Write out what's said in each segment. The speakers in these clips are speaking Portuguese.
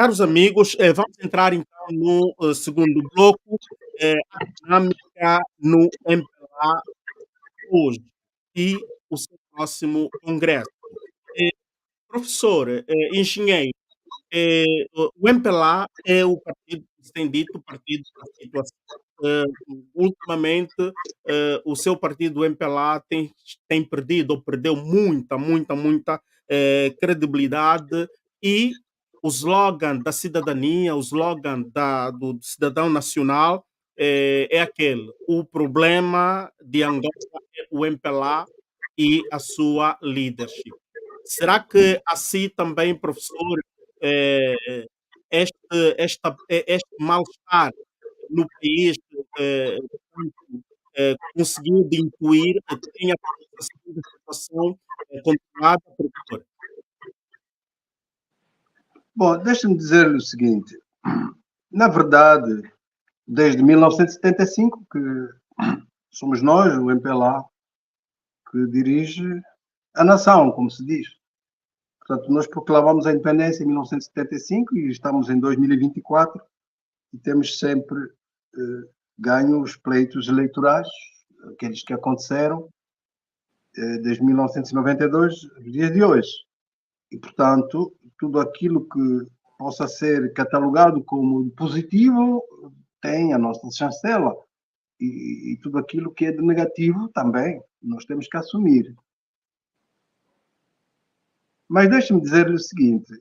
Caros amigos, vamos entrar então no segundo bloco, a dinâmica no MPLA hoje e o seu próximo congresso. Eh, Professor, engenheiro, o MPLA é o partido que se tem dito partido da situação. Eh, Ultimamente, o seu partido, o MPLA, tem perdido ou perdeu muita credibilidade e o slogan da cidadania, o slogan do cidadão nacional é aquele: o problema de Angola é o MPLA e a sua leadership. Será que assim também, professor, eh, este mal-estar no país, portanto, conseguiu de incluir, tem a sensação da situação controlada, professor? Bom, deixa-me dizer-lhe o seguinte. Na verdade, desde 1975, que somos nós, o MPLA, que dirige a nação, como se diz. Portanto, nós proclamamos a independência em 1975 e estamos em 2024 e temos sempre ganho os pleitos eleitorais, aqueles que aconteceram desde 1992, os dias de hoje. E, portanto, tudo aquilo que possa ser catalogado como positivo tem a nossa chancela. E tudo aquilo que é de negativo também nós temos que assumir. Mas deixe-me dizer-lhe o seguinte,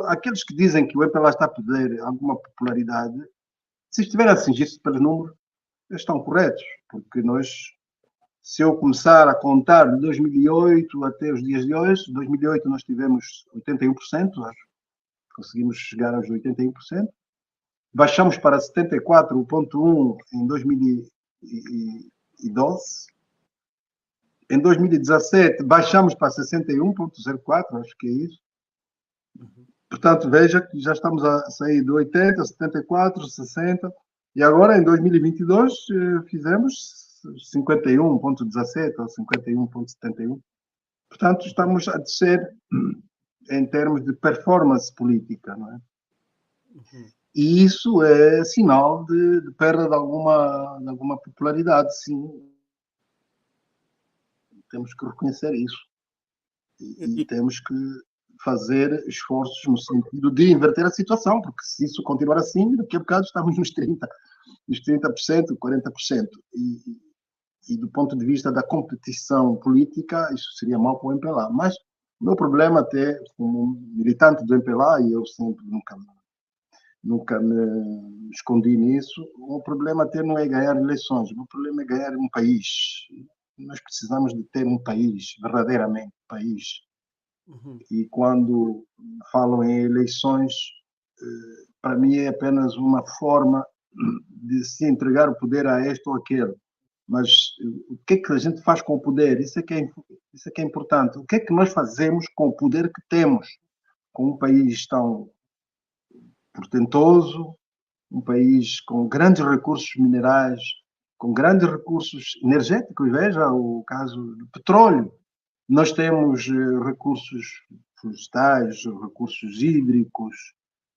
aqueles que dizem que o MPLA está a perder alguma popularidade, se estiverem a cingir-se pelos números, estão corretos, porque nós, se eu começar a contar de 2008 até os dias de hoje, em 2008 nós tivemos 81%, acho, conseguimos chegar aos 81%, baixamos para 74,1% em 2012, em 2017 baixamos para 61,04%, acho que é isso. Portanto, veja que já estamos a sair de 80, 74, 60, e agora em 2022 fizemos 51,17 ou 51,71. Portanto, estamos a descer em termos de performance política, não é? E isso é sinal de perda de alguma popularidade, sim. Temos que reconhecer isso. E temos que fazer esforços no sentido de inverter a situação, porque se isso continuar assim, daqui a bocado estamos nos 30%, 40%. E do ponto de vista da competição política, isso seria mau para o MPLA. Mas o meu problema, até como militante do MPLA, e eu sempre nunca me escondi nisso, o problema até não é ganhar eleições, o problema é ganhar um país. Nós precisamos de ter um país, verdadeiramente um país. E quando falam em eleições, para mim é apenas uma forma de se entregar o poder a este ou aquele. Mas o que é que a gente faz com o poder? Isso é que é importante. O que é que nós fazemos com o poder que temos? Com um país tão portentoso, um país com grandes recursos minerais, com grandes recursos energéticos, veja o caso do petróleo. Nós temos recursos florestais, recursos hídricos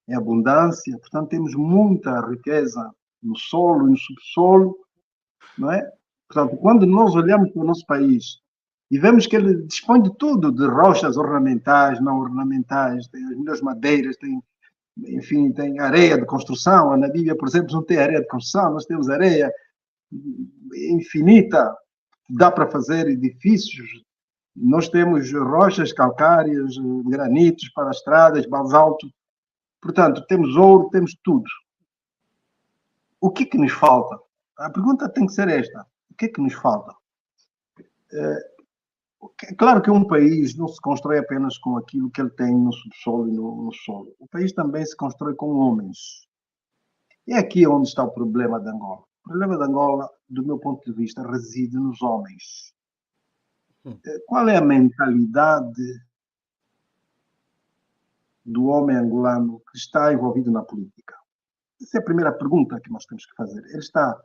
em abundância, portanto temos muita riqueza no solo e no subsolo, não é? Portanto, quando nós olhamos para o nosso país e vemos que ele dispõe de tudo, de rochas ornamentais, não ornamentais, tem as melhores madeiras, enfim, tem areia de construção. A Namíbia, por exemplo, não tem areia de construção, nós temos areia infinita, dá para fazer edifícios. Nós temos rochas calcárias, granitos para as estradas, basalto. Portanto, temos ouro, temos tudo. O que é que nos falta? A pergunta tem que ser esta. O que é que nos falta? É claro que um país não se constrói apenas com aquilo que ele tem no subsolo e no solo. O país também se constrói com homens. E aqui é onde está o problema de Angola. O problema de Angola, do meu ponto de vista, reside nos homens. Qual é a mentalidade do homem angolano que está envolvido na política? Essa é a primeira pergunta que nós temos que fazer. Ele está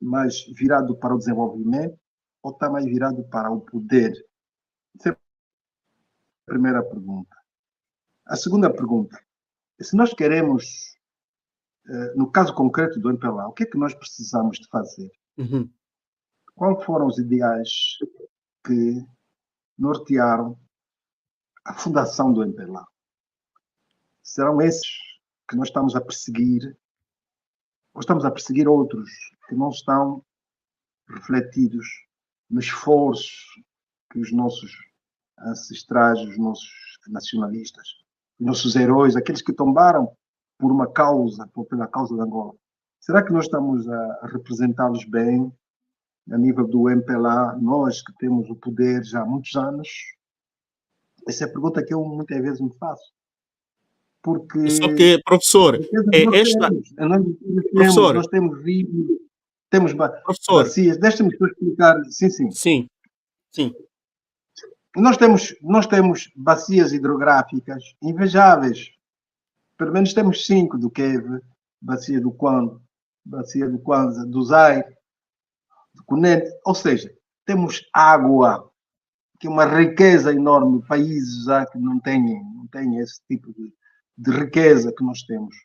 mais virado para o desenvolvimento ou está mais virado para o poder? Essa é a primeira pergunta. A segunda pergunta, se nós queremos, no caso concreto do MPLA, o que é que nós precisamos de fazer? Uhum. Quais foram os ideais que nortearam a fundação do MPLA? Serão esses que nós estamos a perseguir, ou estamos a perseguir outros que não estão refletidos no esforço que os nossos ancestrais, os nossos nacionalistas, os nossos heróis, aqueles que tombaram por uma causa, pela causa de Angola. Será que nós estamos a representá-los bem a nível do MPLA, nós que temos o poder já há muitos anos? Essa é a pergunta que eu muitas vezes me faço. Só Porque que, professor, esta, professor, nós temos rio, temos professor, bacias. Deixa-me explicar. Sim, sim. sim, sim, Nós temos bacias hidrográficas invejáveis. Pelo menos temos 5 do Queve, bacia do Quando, bacia do Kwanza, do Zaire, do Cunene. Ou seja, temos água, que é uma riqueza enorme. Países já que não têm esse tipo de riqueza que nós temos.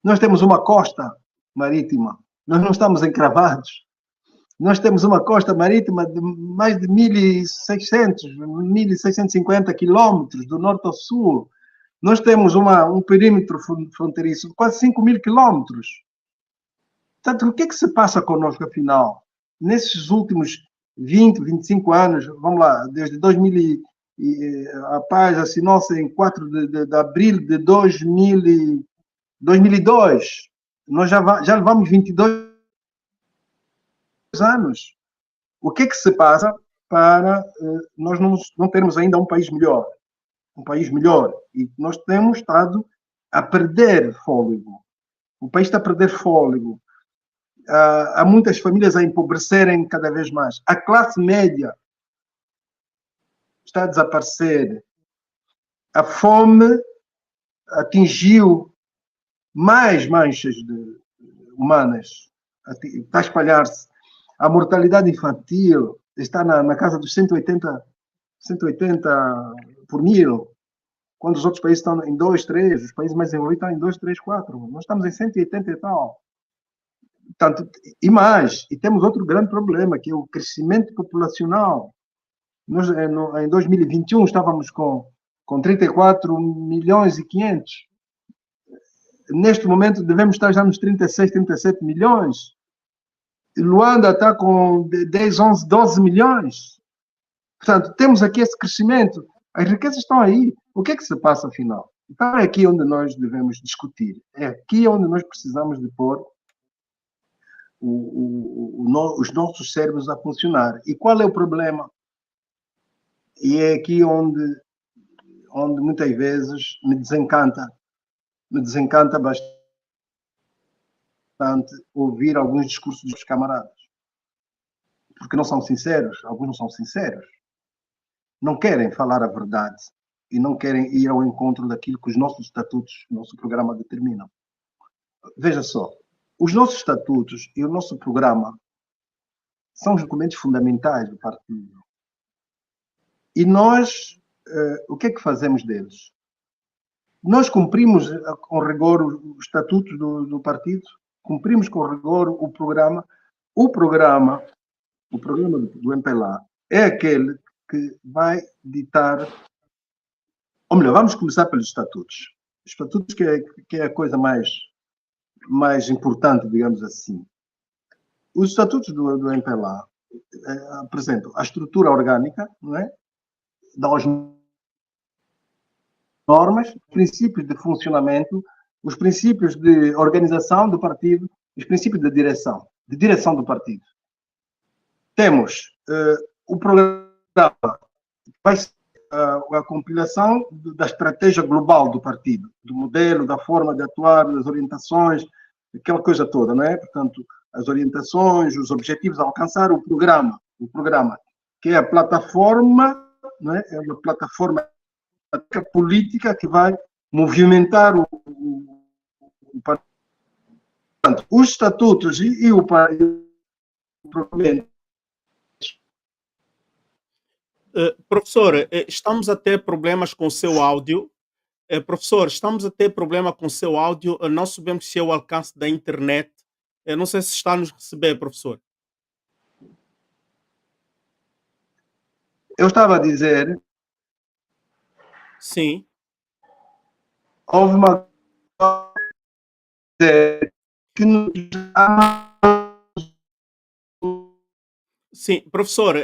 Nós temos uma costa marítima. Nós não estamos encravados. Nós temos uma costa marítima de mais de 1.600, 1.650 quilómetros do norte ao sul. Nós temos um perímetro fronteiriço de quase 5.000 quilómetros. Portanto, o que é que se passa connosco, afinal? Nesses últimos 20, 25 anos, vamos lá, desde 2000, a paz assinou-se em 4 de abril de 2002. Nós já levamos 22 anos. O que é que se passa para nós não termos ainda um país melhor? Um país melhor. E nós temos estado a perder fôlego. O país está a perder fôlego. Há muitas famílias a empobrecerem cada vez mais. A classe média está a desaparecer. A fome atingiu mais manchas humanas. Está a espalhar-se. A mortalidade infantil está na casa dos 180 por mil, quando os outros países estão em 2, 3, os países mais desenvolvidos estão em 2, 3, 4. Nós estamos em 180 e tal. Tanto, e mais, e temos outro grande problema, que é o crescimento populacional. Nós, em 2021, estávamos com 34 milhões e 500. Neste momento, devemos estar já nos 36, 37 milhões. Luanda está com 10, 11, 12 milhões. Portanto, temos aqui esse crescimento. As riquezas estão aí. O que é que se passa, afinal? Então, é aqui onde nós devemos discutir. É aqui onde nós precisamos de pôr os nossos cérebros a funcionar. E qual é o problema? E é aqui onde muitas vezes me desencanta bastante ouvir alguns discursos dos camaradas. Porque não são sinceros, alguns não são sinceros. Não querem falar a verdade e não querem ir ao encontro daquilo que os nossos estatutos, o nosso programa determinam. Veja só, os nossos estatutos e o nosso programa são os documentos fundamentais do partido. E nós, o que é que fazemos deles? Nós cumprimos com rigor os estatutos do partido, cumprimos com rigor o programa. O programa do MPLA é aquele que vai ditar. Ou melhor, vamos começar pelos estatutos. Os estatutos que é a coisa mais importante, digamos assim. Os estatutos do MPLA apresentam a estrutura orgânica, não é? Dão as normas, princípios de funcionamento, os princípios de organização do partido, os princípios de direção do partido. Temos o programa, vai ser a compilação da estratégia global do partido, do modelo, da forma de atuar, das orientações, aquela coisa toda, não é? Portanto, as orientações, os objetivos a alcançar, o programa, que é a plataforma, não é? É uma plataforma política que vai movimentar o partido. Portanto, os estatutos e o parlamento. Professor, estamos a ter problemas com o seu áudio. Professor, estamos a ter problema com o seu áudio, não sabemos se é o alcance da internet. Não sei se está a nos receber, professor. Eu estava a dizer, Sim, houve uma que nos sim. Professor,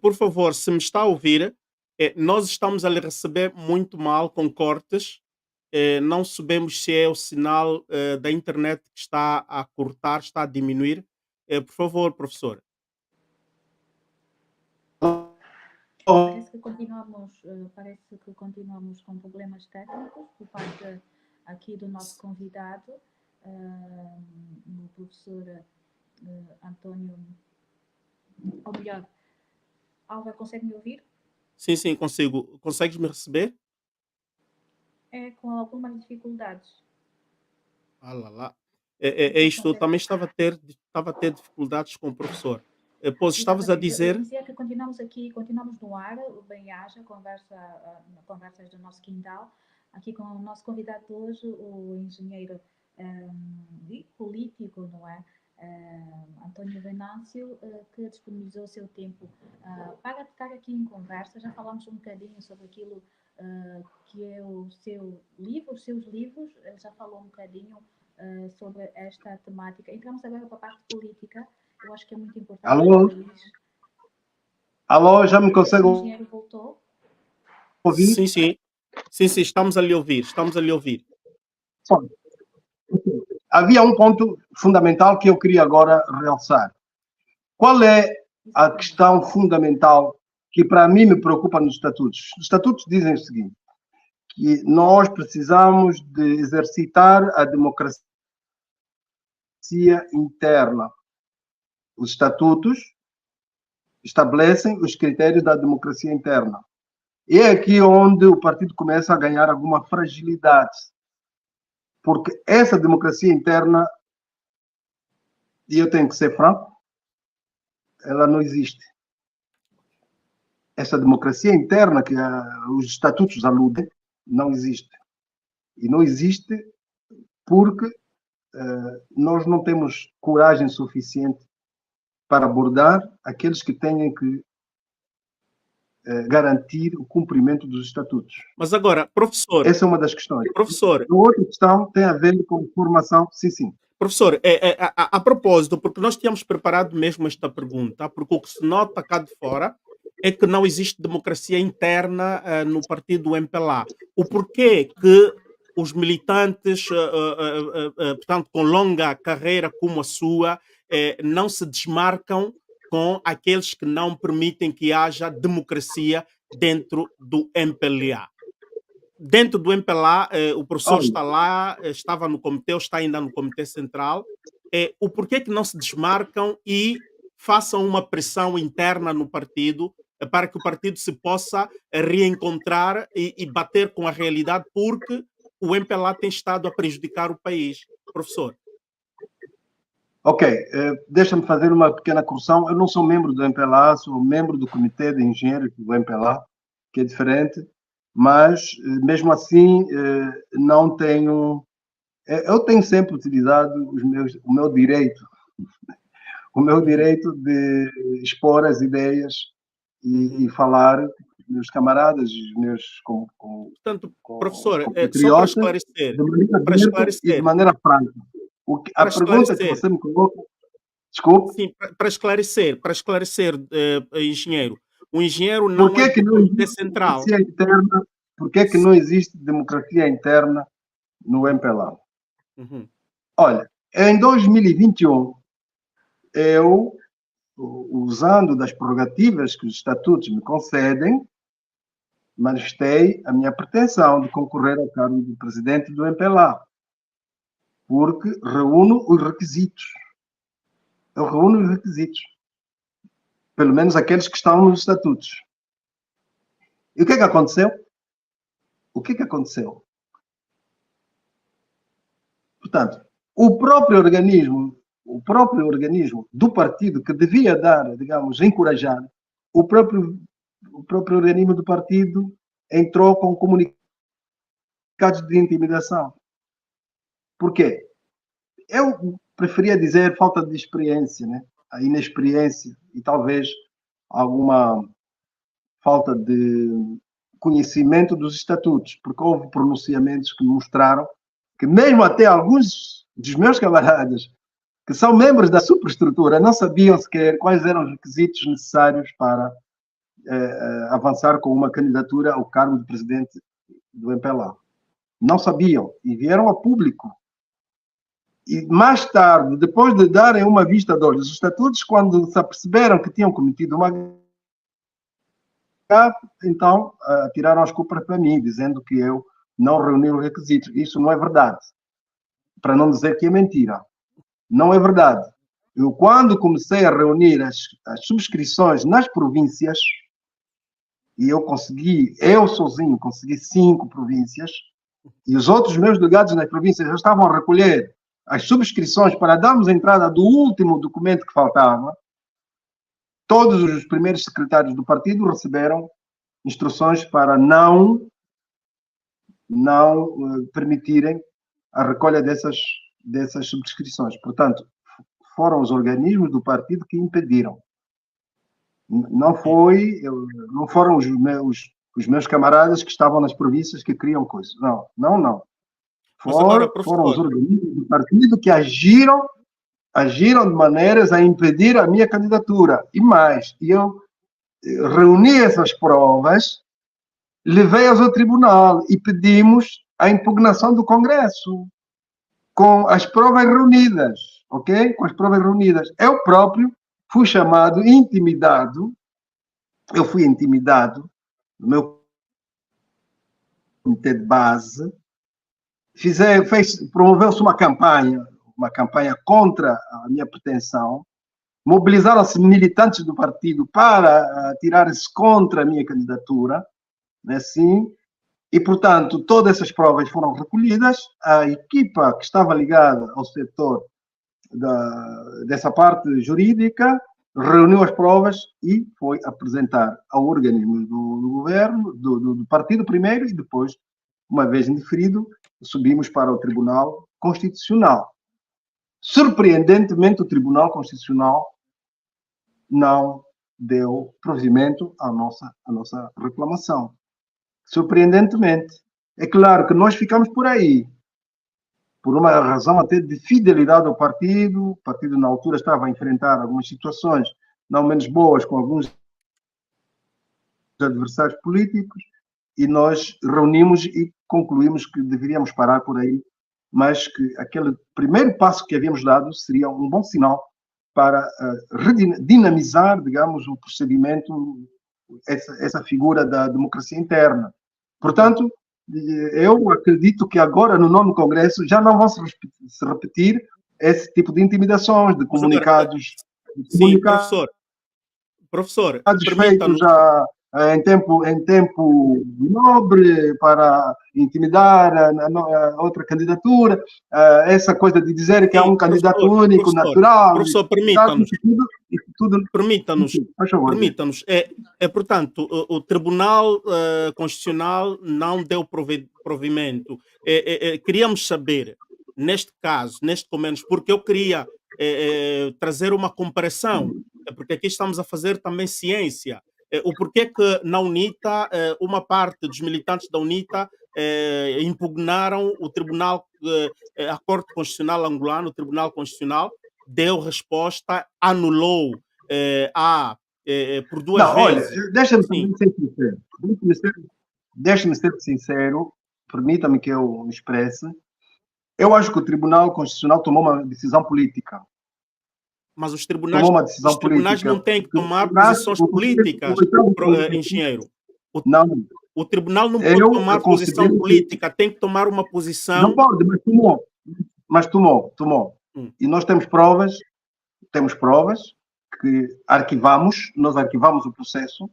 por favor, se me está a ouvir, nós estamos a lhe receber muito mal, com cortes. Não sabemos se é o sinal da internet que está a cortar, está a diminuir. Por favor, professor. Parece que continuamos com problemas técnicos por parte aqui do nosso convidado, o professor António. Ou melhor, Alva, consegue me ouvir? Sim, sim, consigo. Consegues me receber? É com algumas dificuldades. Ah, lá, lá. É isto, eu também estava a ter dificuldades com o professor. Pois estavas a Exatamente. Eu dizer. dizia que continuamos aqui, continuamos no ar, o Bem-Aja, conversas do nosso quintal, aqui com o nosso convidado de hoje, o engenheiro e político, não é? António Venâncio, que disponibilizou o seu tempo para estar aqui em conversa. Já falámos um bocadinho sobre aquilo que é o seu livro, os seus livros, ele já falou um bocadinho sobre esta temática. Entramos agora para a parte política. Eu acho que é muito importante Alô? para o país. Alô, já me consegue O engenheiro voltou. ouvir? Sim, sim. Sim, sim, estamos a lhe ouvir. Estamos a lhe ouvir. Bom, havia um ponto fundamental que eu queria agora realçar. Qual é a questão fundamental que para mim me preocupa nos estatutos? Os estatutos dizem o seguinte, que nós precisamos de exercitar a democracia interna. Os estatutos estabelecem os critérios da democracia interna. E é aqui onde o partido começa a ganhar alguma fragilidade, porque essa democracia interna, e eu tenho que ser franco, ela não existe. Essa democracia interna que os estatutos aludem, não existe. E não existe porque nós não temos coragem suficiente para abordar aqueles que têm que garantir o cumprimento dos estatutos. Mas agora, professor, Essa é uma das questões. professor, A outra questão tem a ver com formação. Sim, sim. professor, a propósito, porque nós tínhamos preparado mesmo esta pergunta, porque o que se nota cá de fora é que não existe democracia interna no partido MPLA. O porquê que os militantes, portanto, com longa carreira como a sua, não se desmarcam com aqueles que não permitem que haja democracia dentro do MPLA? Dentro do MPLA, o professor Olha, está lá, estava no comitê, ou está ainda no comitê central. O porquê que não se desmarcam e façam uma pressão interna no partido para que o partido se possa reencontrar e bater com a realidade, porque o MPLA tem estado a prejudicar o país. Professor. ok, deixa-me fazer uma pequena correção. Eu não sou membro do MPLA, sou membro do Comitê de Engenheiros do MPLA, que é diferente, mas mesmo assim não tenho. Eu tenho sempre utilizado o meu direito de expor as ideias e falar com os meus camaradas, os meus Portanto, professor, só compatriotas, de maneira para aberta e de esclarecer, maneira franca. A para pergunta que esclarecer, você me coloca, desculpe, sim, para esclarecer, engenheiro, o engenheiro por não é que que do não comitê existe central. democracia interna? Por que que não existe democracia interna no MPLA? Uhum. Olha, em 2021, eu, usando das prerrogativas que os estatutos me concedem, manifestei a minha pretensão de concorrer ao cargo de presidente do MPLA, porque reúno os requisitos. Eu reúno os requisitos, pelo menos aqueles que estão nos estatutos. E o que é que aconteceu? O que é que aconteceu? Portanto, o próprio organismo do partido que devia dar, digamos, encorajar, o próprio organismo do partido entrou com comunicação casos de intimidação. Por quê? Eu preferia dizer falta de experiência, né? A inexperiência e talvez alguma falta de conhecimento dos estatutos, porque houve pronunciamentos que mostraram que mesmo até alguns dos meus camaradas que são membros da superestrutura não sabiam sequer quais eram os requisitos necessários para avançar com uma candidatura ao cargo de presidente do MPLA. Não sabiam e vieram a público. E mais tarde, depois de darem uma vista de olhos dos estatutos, quando se aperceberam que tinham cometido uma gafe, então tiraram as culpas para mim, dizendo que eu não reuni os requisitos. Isso não é verdade. Para não dizer que é mentira. Não é verdade. Eu, quando comecei a reunir as subscrições nas províncias, e eu sozinho consegui 5 províncias, e os outros meus delegados nas províncias já estavam a recolher as subscrições para darmos a entrada do último documento que faltava, todos os primeiros secretários do partido receberam instruções para não permitirem a recolha dessas subscrições. Portanto, foram os organismos do partido que impediram. Não foram os meus camaradas que estavam nas províncias que queriam coisas. Não. Foram os organismos do partido que agiram de maneiras a impedir a minha candidatura. E mais, eu reuni essas provas, levei-as ao tribunal e pedimos a impugnação do Congresso com as provas reunidas, ok? Com as provas reunidas. Eu próprio fui chamado, intimidado, eu fui intimidado no meu comitê de base, promoveu-se uma campanha contra a minha pretensão, mobilizaram-se militantes do partido para tirar-se contra a minha candidatura, assim, e, portanto, todas essas provas foram recolhidas, a equipa que estava ligada ao setor dessa parte jurídica reuniu as provas e foi apresentar ao organismo do governo, do partido primeiro, e depois, uma vez indeferido, subimos para o Tribunal Constitucional. Surpreendentemente, o Tribunal Constitucional não deu provimento à nossa reclamação. Surpreendentemente. É claro que nós ficamos por aí, por uma razão até de fidelidade ao partido. O partido, na altura, estava a enfrentar algumas situações não menos boas com alguns adversários políticos, e nós reunimos e concluímos que deveríamos parar por aí, mas que aquele primeiro passo que havíamos dado seria um bom sinal para dinamizar, digamos, o procedimento, essa figura da democracia interna. Portanto, eu acredito que agora, no 9º Congresso, já não vão se repetir esse tipo de intimidações, de comunicados. Sim, professor, feitos em tempo nobre para intimidar a outra candidatura, essa coisa de dizer que há um candidato único, natural. Professor, permita-nos. Portanto, o Tribunal Constitucional não deu provimento. Queríamos saber, neste caso, pelo menos, porque eu queria trazer uma comparação, porque aqui estamos a fazer também ciência. O porquê que na UNITA, uma parte dos militantes da UNITA impugnaram o Tribunal, a Corte Constitucional Angolana, o Tribunal Constitucional, deu resposta, anulou por duas vezes. Olha, deixa-me ser sincero. Deixa-me ser sincero, permita-me que eu me expresse. Eu acho que o Tribunal Constitucional tomou uma decisão política. Mas os tribunais não têm que tomar posições políticas, engenheiro. O tribunal não pode tomar posição política, tem que tomar uma posição... Não pode, mas tomou. E nós temos provas que nós arquivamos o processo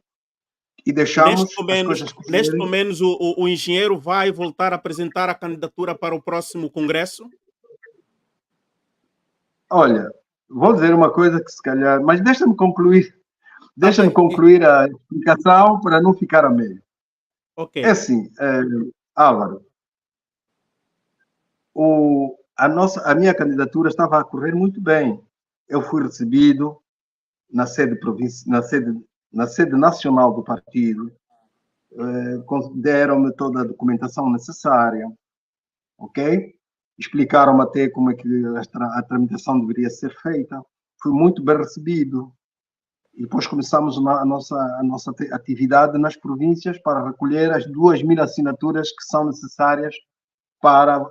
e deixamos Neste momento, o engenheiro vai voltar a apresentar a candidatura para o próximo Congresso? Olha, vou dizer uma coisa que se calhar... Mas deixa-me concluir a explicação para não ficar a meio. Okay. É assim, Álvaro, a minha candidatura estava a correr muito bem. Eu fui recebido na sede na sede nacional do partido, deram-me toda a documentação necessária, ok? Explicaram-me até como é que a tramitação deveria ser feita. Fui muito bem recebido. E depois começamos a nossa atividade nas províncias para recolher as 2.000 assinaturas que são necessárias para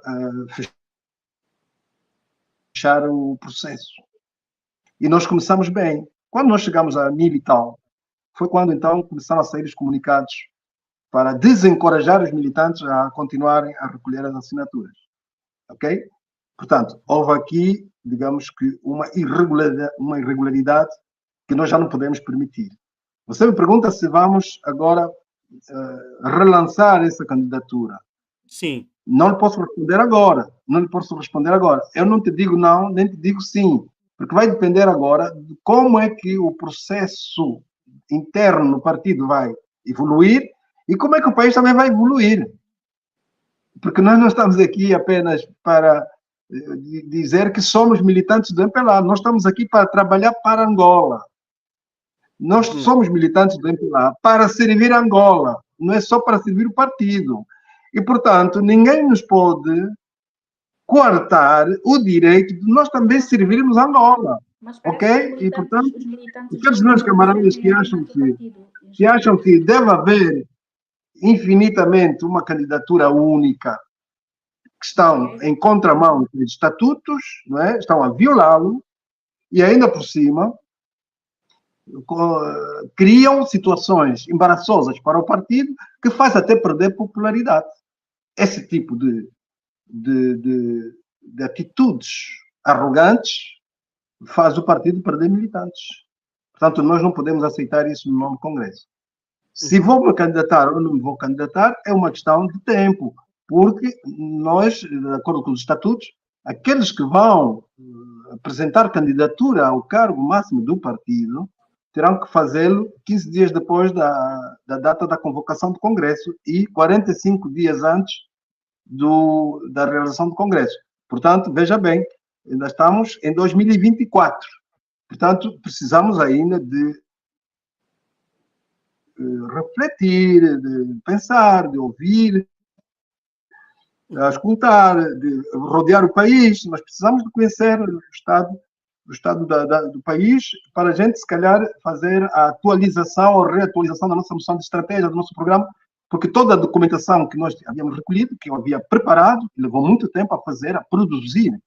fechar o processo. E nós começamos bem. Quando nós chegamos a 1.000 e tal, foi quando então começaram a sair os comunicados para desencorajar os militantes a continuarem a recolher as assinaturas. Ok? Portanto, houve aqui, digamos que, uma irregularidade que nós já não podemos permitir. Você me pergunta se vamos agora relançar essa candidatura. Sim. Não lhe posso responder agora. Não lhe posso responder agora. Eu não te digo não, nem te digo sim. Porque vai depender agora de como é que o processo interno no partido vai evoluir e como é que o país também vai evoluir. Porque nós não estamos aqui apenas para dizer que somos militantes do MPLA. Nós estamos aqui para trabalhar para Angola. Nós somos militantes do MPLA para servir Angola. Não é só para servir o partido. E, portanto, ninguém nos pode coartar o direito de nós também servirmos Angola. Ok? E, portanto, aqueles meus camaradas que acham que deve haver infinitamente uma candidatura única, que estão em contramão dos estatutos, não é? Estão a violá-lo, e ainda por cima criam situações embaraçosas para o partido que faz até perder popularidade. Esse tipo de atitudes arrogantes faz o partido perder militantes. Portanto, nós não podemos aceitar isso no novo Congresso. Se vou me candidatar ou não me vou candidatar, é uma questão de tempo, porque nós, de acordo com os estatutos, aqueles que vão apresentar candidatura ao cargo máximo do partido terão que fazê-lo 15 dias depois da data da convocação do Congresso e 45 dias antes da realização do Congresso. Portanto, veja bem, ainda estamos em 2024. Portanto, precisamos ainda de refletir, de pensar, de ouvir, a escutar, de rodear o país. Nós precisamos de conhecer o estado do país para a gente, se calhar, fazer a atualização ou reatualização da nossa moção de estratégia, do nosso programa, porque toda a documentação que nós havíamos recolhido, que eu havia preparado, levou muito tempo a fazer, a produzir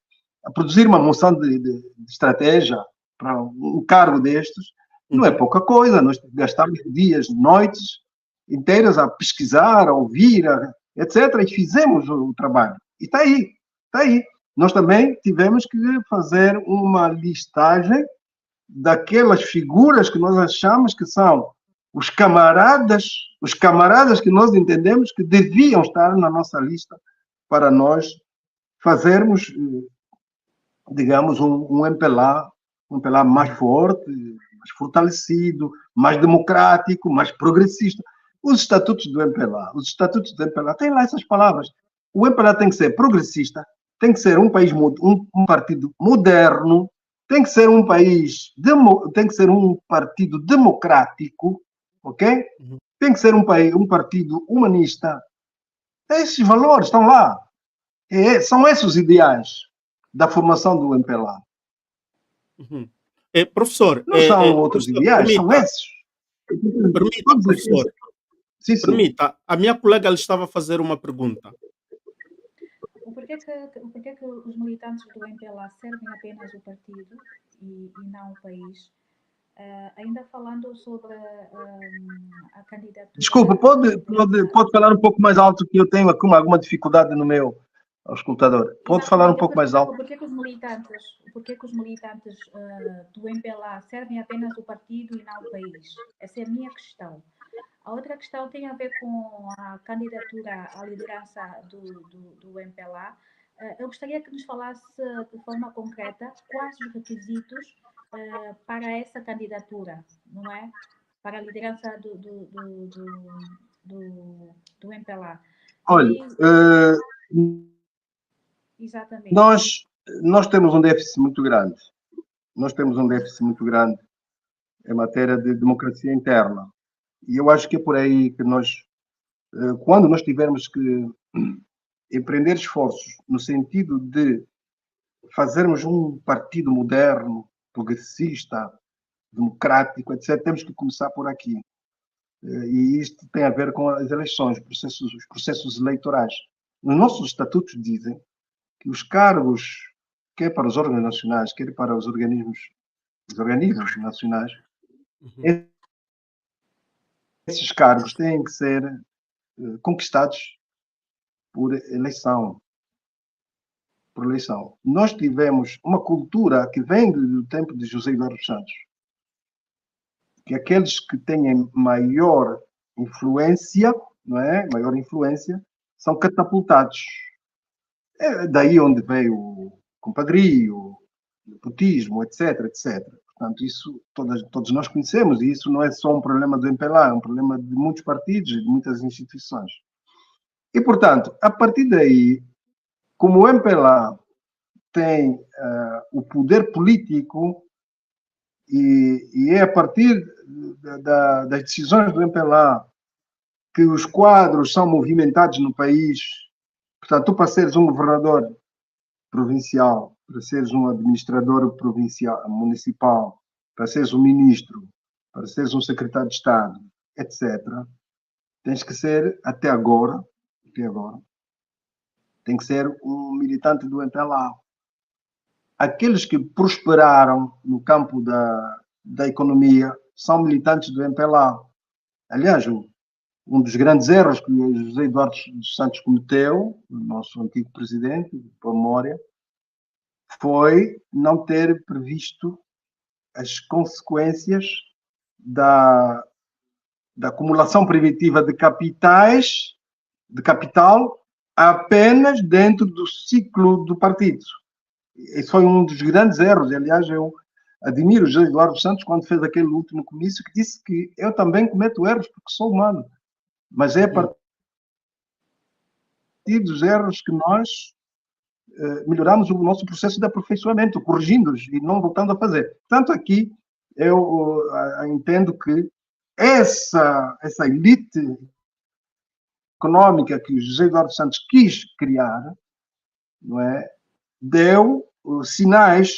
uma moção de estratégia para um cargo destes, não é pouca coisa. Nós gastamos dias, noites inteiras a pesquisar, a ouvir, etc. E fizemos o trabalho. E está aí, está aí. Nós também tivemos que fazer uma listagem daquelas figuras que nós achamos que são os camaradas que nós entendemos que deviam estar na nossa lista para nós fazermos, digamos, um MPLA mais forte, mais fortalecido, mais democrático, mais progressista. Os estatutos do MPLA têm lá essas palavras. O MPLA tem que ser progressista, tem que ser um partido moderno, tem que ser um partido democrático, ok? Tem que ser um partido humanista. Esses valores estão lá. São esses os ideais da formação do MPLA. Professor, não são outros ideais, são esses. Permita, professor. Sim, sim. Permita, a minha colega ela estava a fazer uma pergunta. Porquê que os militantes do MPLA servem apenas o partido e não o país? Ainda falando sobre a candidatura... Desculpa, pode falar um pouco mais alto, que eu tenho aqui alguma dificuldade no meu escutador. Pode falar um pouco mais alto. Porquê que os militantes do MPLA servem apenas o partido e não o país? Essa é a minha questão. A outra questão tem a ver com a candidatura à liderança do MPLA. Eu gostaria que nos falasse de forma concreta quais os requisitos para essa candidatura, não é? Para a liderança do MPLA. Olha, Exatamente. Nós temos um déficit muito grande. Nós temos um déficit muito grande em matéria de democracia interna. E eu acho que é por aí que quando nós tivermos que empreender esforços no sentido de fazermos um partido moderno, progressista, democrático, etc., temos que começar por aqui. E isto tem a ver com as eleições, os processos eleitorais. Os nossos estatutos dizem que os cargos, quer para os órgãos nacionais, quer para os organismos nacionais, Uhum. esses cargos têm que ser conquistados por eleição. Nós tivemos uma cultura que vem do tempo de José Eduardo Santos, que aqueles que têm maior influência, não é? Maior influência, são catapultados. É daí onde veio o compadrio, o nepotismo, etc, etc. Portanto, isso todos nós conhecemos, e isso não é só um problema do MPLA, é um problema de muitos partidos e de muitas instituições. E, portanto, a partir daí, como o MPLA tem o poder político e é a partir das decisões do MPLA que os quadros são movimentados no país. Portanto, tu para seres um governador provincial, para seres um administrador provincial, municipal, para seres um ministro, para seres um secretário de Estado, etc., tens que ser, até agora, tem que ser um militante do MPLA. Aqueles que prosperaram no campo da economia são militantes do MPLA. Aliás, um dos grandes erros que o José Eduardo dos Santos cometeu, o nosso antigo presidente, por memória, foi não ter previsto as consequências da acumulação primitiva de capital apenas dentro do ciclo do partido. Esse foi um dos grandes erros. Aliás, eu admiro o José Eduardo dos Santos quando fez aquele último comício, que disse que eu também cometo erros porque sou humano. Mas é a partir dos erros que nós melhoramos o nosso processo de aperfeiçoamento, corrigindo-os e não voltando a fazer. Tanto aqui, eu entendo que essa elite econômica que o José Eduardo Santos quis criar, não é, deu sinais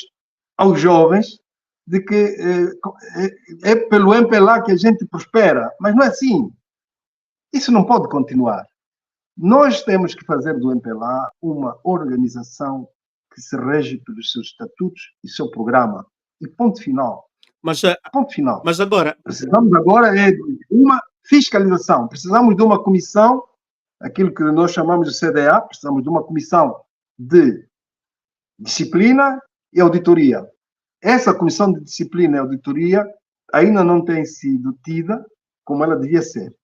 aos jovens de que é pelo MPLA que a gente prospera. Mas não é assim. Isso não pode continuar. Nós temos que fazer do MPLA uma organização que se rege pelos seus estatutos e seu programa. E ponto final. Ponto final. Mas agora... Precisamos agora de uma fiscalização. Precisamos de uma comissão, aquilo que nós chamamos de CDA, precisamos de uma comissão de disciplina e auditoria. Essa comissão de disciplina e auditoria ainda não tem sido tida como ela devia ser,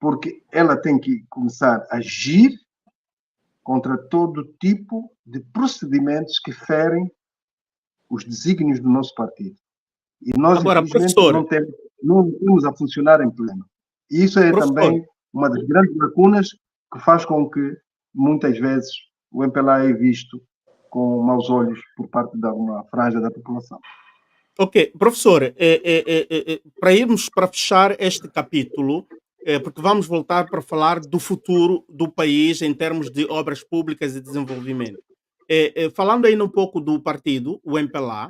porque ela tem que começar a agir contra todo tipo de procedimentos que ferem os desígnios do nosso partido. E nós, agora, infelizmente, professor, não temos a funcionar em pleno. E isso é também uma das grandes lacunas que faz com que, muitas vezes, o MPLA é visto com maus olhos por parte de uma franja da população. Ok, professor, para fechar este capítulo, porque vamos voltar para falar do futuro do país em termos de obras públicas e desenvolvimento. Falando ainda um pouco do partido, o MPLA,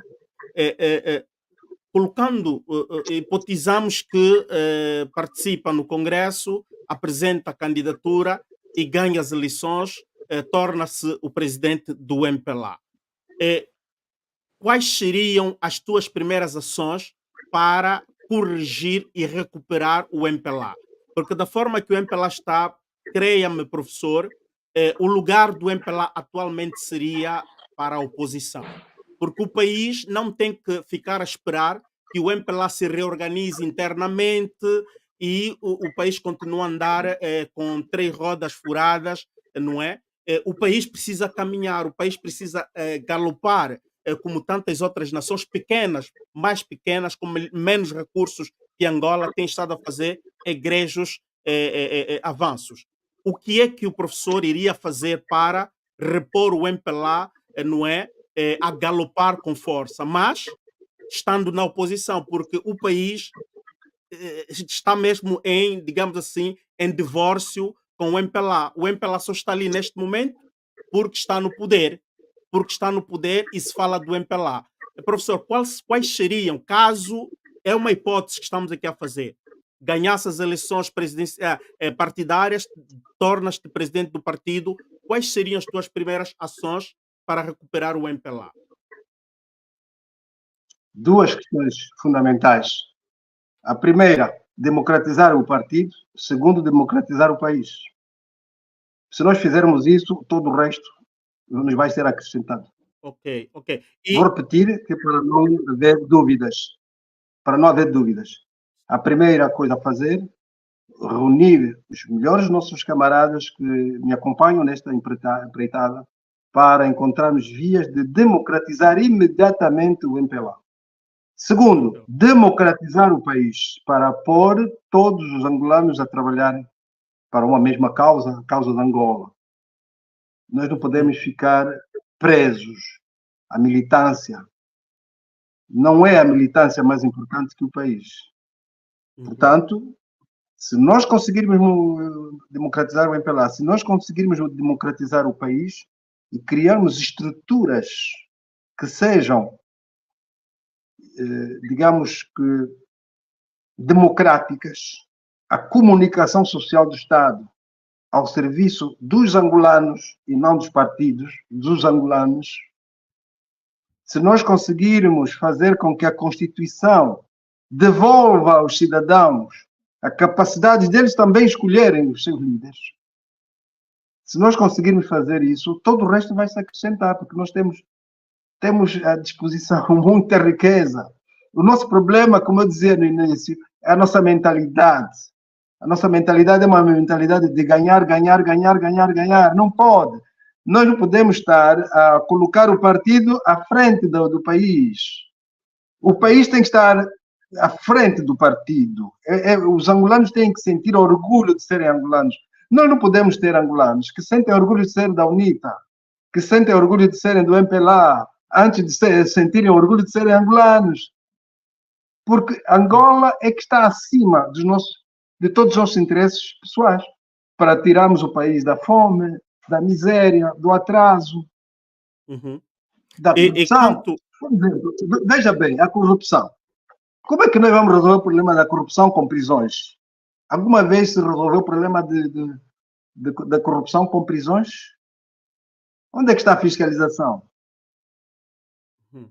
hipotizamos que participa no Congresso, apresenta a candidatura e ganha as eleições, torna-se o presidente do MPLA. Quais seriam as tuas primeiras ações para corrigir e recuperar o MPLA? Porque da forma que o MPLA está, creia-me, professor, o lugar do MPLA atualmente seria para a oposição. Porque o país não tem que ficar a esperar que o MPLA se reorganize internamente e o país continue a andar com 3 rodas furadas, não é? O país precisa caminhar, o país precisa galopar, como tantas outras nações pequenas, mais pequenas, com menos recursos que Angola, tem estado a fazer egrejos avanços. O que é que o professor iria fazer para repor o MPLA, não é, a galopar com força, mas estando na oposição, porque o país está mesmo em, digamos assim, em divórcio com o MPLA. O MPLA só está ali neste momento porque está no poder. Porque está no poder e se fala do MPLA. Professor, quais seriam, caso é uma hipótese que estamos aqui a fazer, ganhasse as eleições partidárias, tornas-te presidente do partido, quais seriam as tuas primeiras ações para recuperar o MPLA? Duas questões fundamentais. A primeira, democratizar o partido. Segundo, democratizar o país. Se nós fizermos isso, todo o resto nos vai ser acrescentado. Ok. Vou repetir, que para não haver dúvidas. Para não haver dúvidas. A primeira coisa a fazer, reunir os melhores nossos camaradas que me acompanham nesta empreitada para encontrarmos vias de democratizar imediatamente o MPLA. Segundo, democratizar o país para pôr todos os angolanos a trabalhar para uma mesma causa, a causa da Angola. Nós não podemos ficar presos à militância. Não é a militância mais importante que o país. Portanto, se nós conseguirmos democratizar o MPLA, se nós conseguirmos democratizar o país e criarmos estruturas que sejam, digamos que, democráticas, a comunicação social do Estado ao serviço dos angolanos e não dos partidos, dos angolanos, se nós conseguirmos fazer com que a Constituição devolva aos cidadãos a capacidade deles também escolherem os seus líderes, se nós conseguirmos fazer isso, todo o resto vai se acrescentar, porque nós temos à disposição muita riqueza. O nosso problema, como eu dizia no início, é a nossa mentalidade. A nossa mentalidade é uma mentalidade de ganhar. Não pode. Nós não podemos estar a colocar o partido à frente do país. O país tem que estar à frente do partido. Os angolanos têm que sentir orgulho de serem angolanos. Nós não podemos ter angolanos que sentem orgulho de serem da UNITA, que sentem orgulho de serem do MPLA, antes de sentirem orgulho de serem angolanos. Porque Angola é que está acima de todos os nossos interesses pessoais, para tirarmos o país da fome, da miséria, do atraso, da corrupção. Por exemplo, veja bem, a corrupção. Como é que nós vamos resolver o problema da corrupção com prisões? Alguma vez se resolveu o problema da corrupção com prisões? Onde é que está a fiscalização?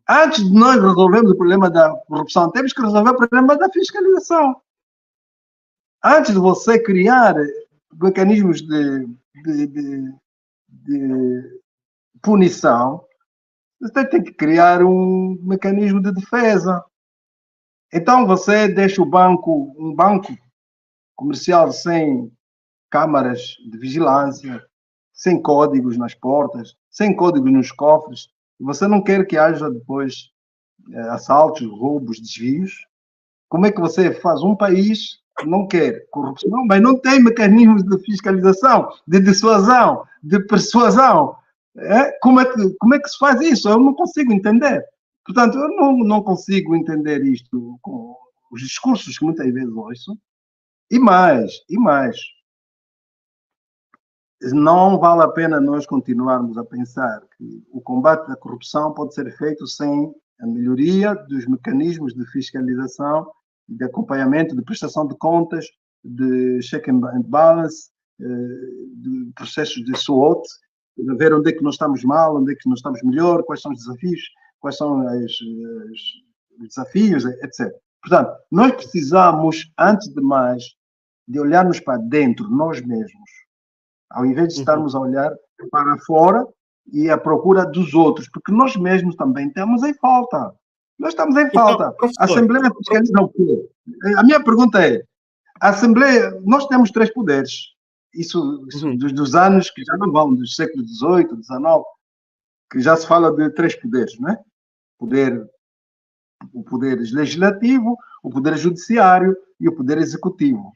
Antes de nós resolvermos o problema da corrupção, temos que resolver o problema da fiscalização. Antes de você criar mecanismos de punição, você tem que criar um mecanismo de defesa. Então você deixa um banco comercial sem câmaras de vigilância, sem códigos nas portas, sem códigos nos cofres. Você não quer que haja depois assaltos, roubos, desvios. Como é que você faz um país que não quer corrupção, mas não tem mecanismos de fiscalização, de dissuasão, de persuasão? Como é que se faz isso? Eu não consigo entender. Portanto, eu não consigo entender isto com os discursos que muitas vezes ouço. E mais. Não vale a pena nós continuarmos a pensar que o combate à corrupção pode ser feito sem a melhoria dos mecanismos de fiscalização, de acompanhamento, de prestação de contas, de check and balance, de processos de SWOT, de ver onde é que nós estamos mal, onde é que nós estamos melhor, quais são os desafios, quais são os desafios, etc. Portanto, nós precisamos, antes de mais, de olharmos para dentro, nós mesmos, ao invés de estarmos a olhar para fora e à procura dos outros, porque nós mesmos também estamos em falta. Nós estamos em falta. A Assembleia fiscaliza o quê? A minha pergunta é, a Assembleia, nós temos 3 poderes, isso dos anos que já não vão, dos séculos XVIII, XIX, que já se fala de 3 poderes, não é? O poder legislativo, o poder judiciário e o poder executivo.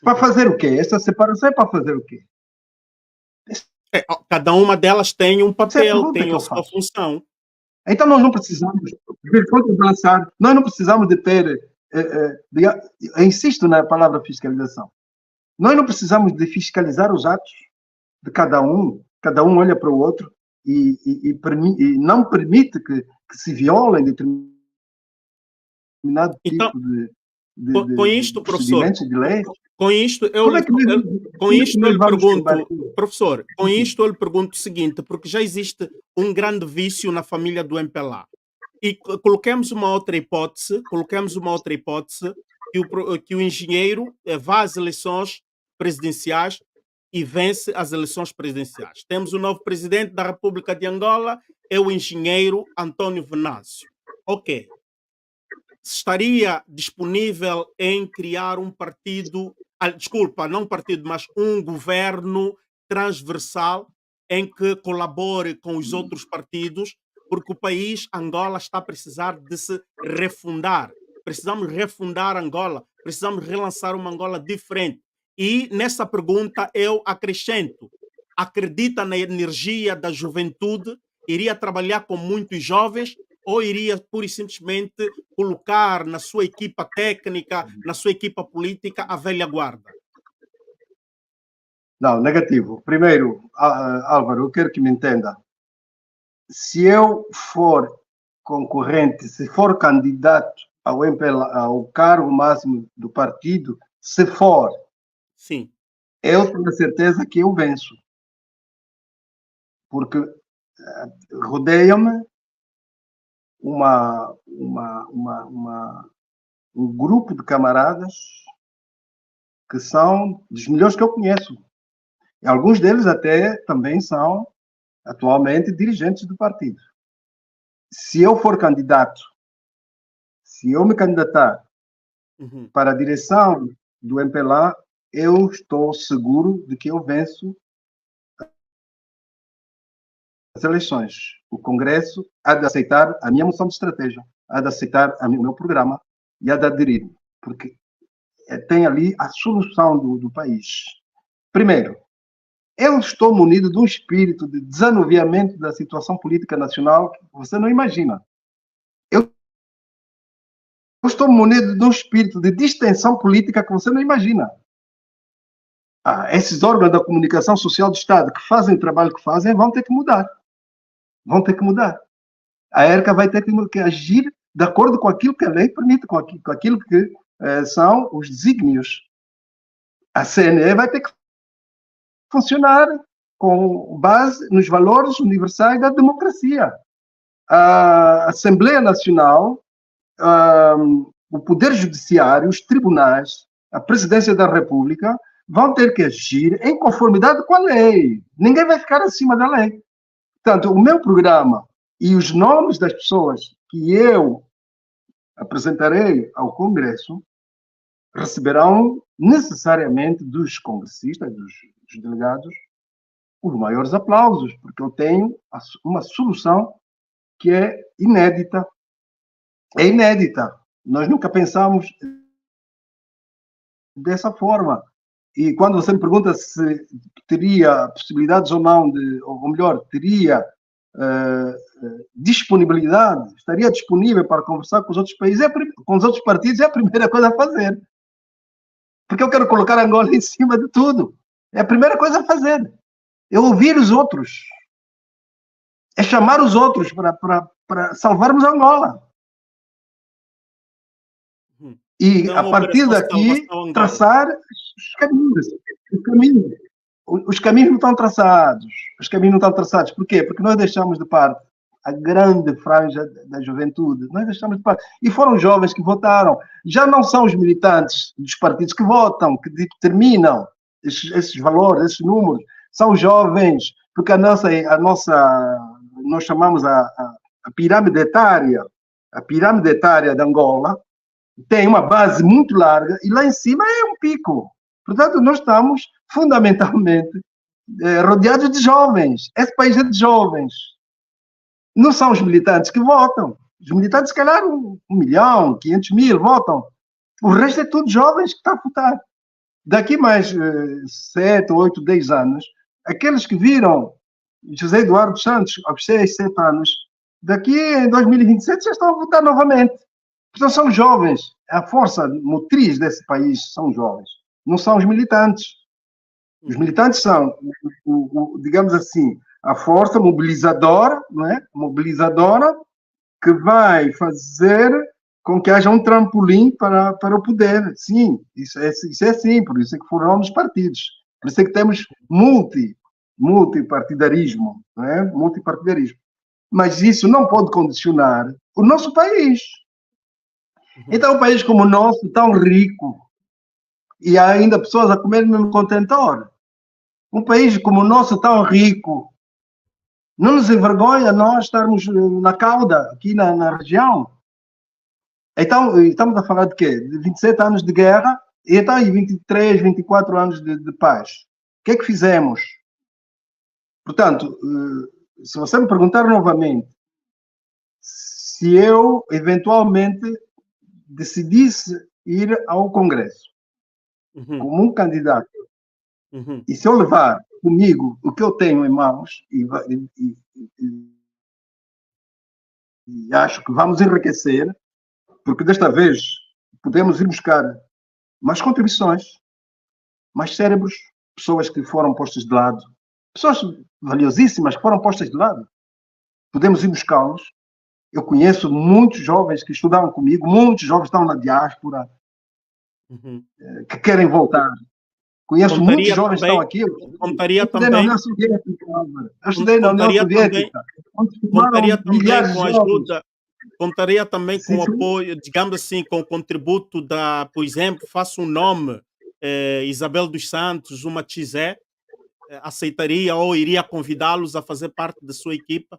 Para fazer o quê? Essa separação é para fazer o quê? Cada uma delas tem um Essa é a papel, pergunta tem que a eu sua faço. função. Então nós não precisamos, nós não precisamos de ter, eu insisto na palavra fiscalização, nós não precisamos de fiscalizar os atos de cada um olha para o outro e não permite que se violem determinado Então, tipo de com isto, professor, procedimentos e de leis. com isto Como é que nós eu lhe vamos pergunto, combater? professor, com isto eu lhe pergunto o seguinte, porque já existe um grande vício na família do MPLA. E coloquemos uma outra hipótese, que o engenheiro vá às eleições presidenciais e vence as eleições presidenciais. Temos o novo presidente da República de Angola, é o engenheiro Antônio Venâncio. Ok. Estaria disponível em criar um partido, desculpa, não um partido, mas um governo transversal em que colabore com os outros partidos, porque o país, Angola, está a precisar de se refundar. Precisamos refundar Angola, precisamos relançar uma Angola diferente. E nessa pergunta eu acrescento: acredita na energia da juventude? Iria trabalhar com muitos jovens ou iria pura e simplesmente colocar na sua equipa técnica, na sua equipa política, a velha guarda? Não, negativo. Primeiro, Álvaro, eu quero que me entenda. Se eu for concorrente, se for candidato ao MPLA, ao cargo máximo do partido, se for, sim, eu tenho certeza que eu venço. Porque rodeia-me um grupo de camaradas que são dos melhores que eu conheço. E alguns deles até também são atualmente dirigentes do partido. Se eu for candidato, se eu me candidatar para a direção do MPLA, eu estou seguro de que eu venço as eleições. O Congresso há de aceitar a minha moção de estratégia, há de aceitar o meu programa e há de aderir, porque tem ali a solução do país. Primeiro, eu estou munido de um espírito de desanuviamento da situação política nacional que você não imagina. Eu estou munido de um espírito de distensão política que você não imagina. Esses órgãos da comunicação social do Estado que fazem o trabalho que fazem vão ter que mudar. Vão ter que mudar. A ERCA vai ter que agir de acordo com aquilo que a lei permite, com aquilo que são os desígnios. A CNE vai ter que funcionar com base nos valores universais da democracia. A Assembleia Nacional, o Poder Judiciário, os tribunais, a Presidência da República vão ter que agir em conformidade com a lei. Ninguém vai ficar acima da lei. Portanto, o meu programa e os nomes das pessoas que eu apresentarei ao Congresso receberão necessariamente dos congressistas, dos delegados, os maiores aplausos, porque eu tenho uma solução que é inédita. É inédita. Nós nunca pensamos dessa forma. E quando você me pergunta se teria possibilidades ou não, ou melhor, teria disponibilidade, estaria disponível para conversar com os outros países, com os outros partidos, é a primeira coisa a fazer. Porque eu quero colocar Angola em cima de tudo. É a primeira coisa a fazer. É ouvir os outros. É chamar os outros para salvarmos Angola. E então, a partir daqui, traçar os caminhos. Os caminhos não estão traçados. Os caminhos não estão traçados. Por quê? Porque nós deixamos de parte a grande franja da juventude. Nós deixamos de parte. E foram jovens que votaram. Já não são os militantes dos partidos que votam, que determinam esses valores, esses números. São os jovens, porque nós chamamos a pirâmide etária. A pirâmide etária de Angola tem uma base muito larga e lá em cima é um pico. Portanto, nós estamos fundamentalmente rodeados de jovens. Esse país é de jovens. Não são os militantes que votam. Os militantes, se calhar, 1 milhão, 500 mil votam. O resto é tudo jovens que estão a votar. Daqui mais 7, 8, 10 anos, aqueles que viram José Eduardo Santos, aos 6, 7 anos, daqui em 2027 já estão a votar novamente. Portanto, são jovens. A força motriz desse país são jovens, não são os militantes. Os militantes são, digamos assim, a força mobilizadora, não é? Mobilizadora que vai fazer com que haja um trampolim para o poder. Sim, isso é assim, por isso é que formamos partidos. Por isso é que temos multipartidarismo, não é? Multipartidarismo. Mas isso não pode condicionar o nosso país. Então, um país como o nosso, tão rico, e há ainda pessoas a comer no contentor. Um país como o nosso, tão rico, não nos envergonha nós estarmos na cauda, aqui na região? Então, estamos a falar de quê? De 27 anos de guerra e então 23, 24 anos de paz. O que é que fizemos? Portanto, se você me perguntar novamente, se eu eventualmente decidisse ir ao Congresso como um candidato, e se eu levar comigo o que eu tenho em mãos e acho que vamos enriquecer, porque desta vez podemos ir buscar mais contribuições, mais cérebros, pessoas que foram postas de lado, pessoas valiosíssimas que foram postas de lado. Podemos ir buscá-los. Eu conheço muitos jovens que estudaram comigo, muitos jovens estão na diáspora, que querem voltar. Conheço muitos jovens que estão aqui. Eu estudei na União Soviética. Contaria também com o apoio, digamos assim, com o contributo da, por exemplo, faço um nome, Isabel dos Santos, uma Tizé, aceitaria ou iria convidá-los a fazer parte da sua equipa?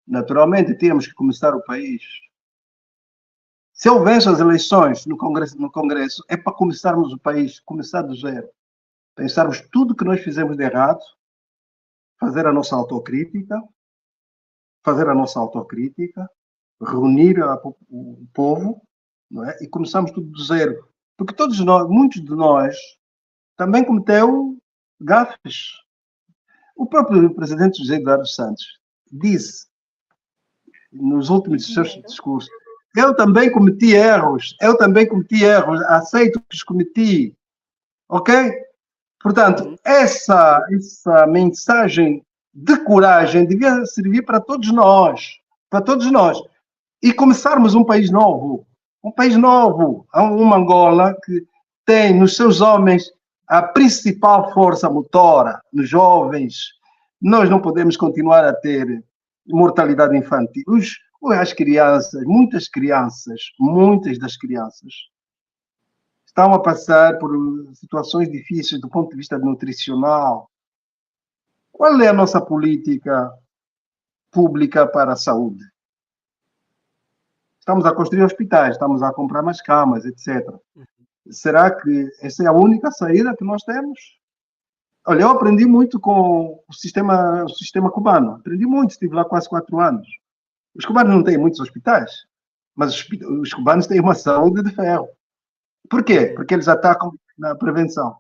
Naturalmente, temos que começar o país. Se eu venço as eleições no Congresso, é para começarmos o país, começar do zero. Pensarmos tudo que nós fizemos de errado, fazer a nossa autocrítica, reunir o povo, não é? E começarmos tudo do zero. Porque todos nós, muitos de nós, também cometeu gafes. O próprio presidente José Eduardo Santos disse, nos últimos seus discursos, eu também cometi erros, aceito que os cometi, ok? Portanto, essa mensagem de coragem devia servir para todos nós, e começarmos um país novo, uma Angola que tem nos seus homens a principal força motora, nos jovens. Nós não podemos continuar a ter mortalidade infantil. As crianças, muitas das crianças estão a passar por situações difíceis do ponto de vista nutricional. Qual é a nossa política pública para a saúde? Estamos a construir hospitais, estamos a comprar mais camas, etc. Será que essa é a única saída que nós temos? Olha, eu aprendi muito com o sistema cubano. Aprendi muito, estive lá quase 4 anos. Os cubanos não têm muitos hospitais, mas os cubanos têm uma saúde de ferro. Por quê? Porque eles atacam na prevenção.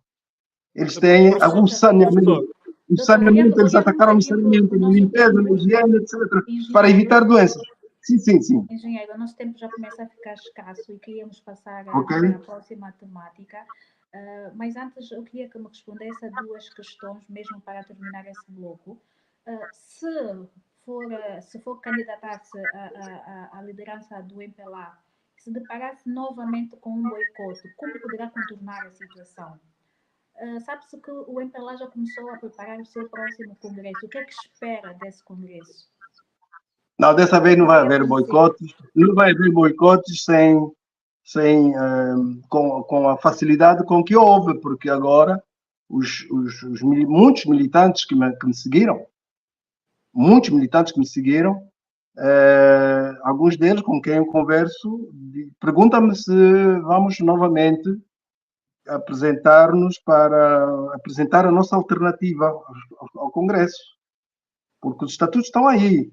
Eles têm algum saneamento. O saneamento, eles atacaram no saneamento, na limpeza, na higiene, etc., para evitar doenças. Sim. Engenheiro, o nosso tempo já começa a ficar escasso e queríamos passar para a próxima temática. Mas antes eu queria que me respondesse a 2 questões, mesmo para terminar esse bloco. Se for candidatar-se à liderança do MPLA, se deparasse novamente com um boicote, como poderá contornar a situação? Sabe-se que o MPLA já começou a preparar o seu próximo congresso. O que é que espera desse congresso? Não, dessa vez não vai haver boicotes. Não vai haver boicotes com a facilidade com que houve, porque agora muitos militantes que me seguiram, alguns deles com quem eu converso, perguntam-me se vamos novamente apresentar-nos para apresentar a nossa alternativa ao Congresso, porque os estatutos estão aí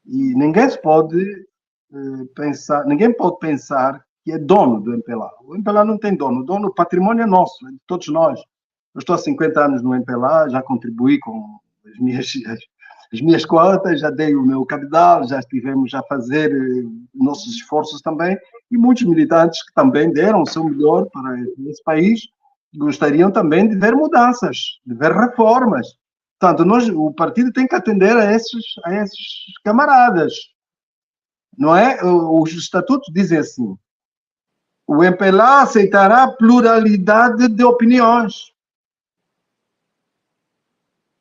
e ninguém pode pensar que é dono do MPLA. O MPLA não tem dono, o patrimônio é nosso, é de todos nós. Eu estou há 50 anos no MPLA, já contribuí com as minhas cotas, já dei o meu capital, já estivemos a fazer nossos esforços também, e muitos militantes que também deram o seu melhor para esse país, gostariam também de ver mudanças, de ver reformas. Portanto, o partido tem que atender a esses camaradas. Não é? Os estatutos dizem assim: o MPLA aceitará pluralidade de opiniões.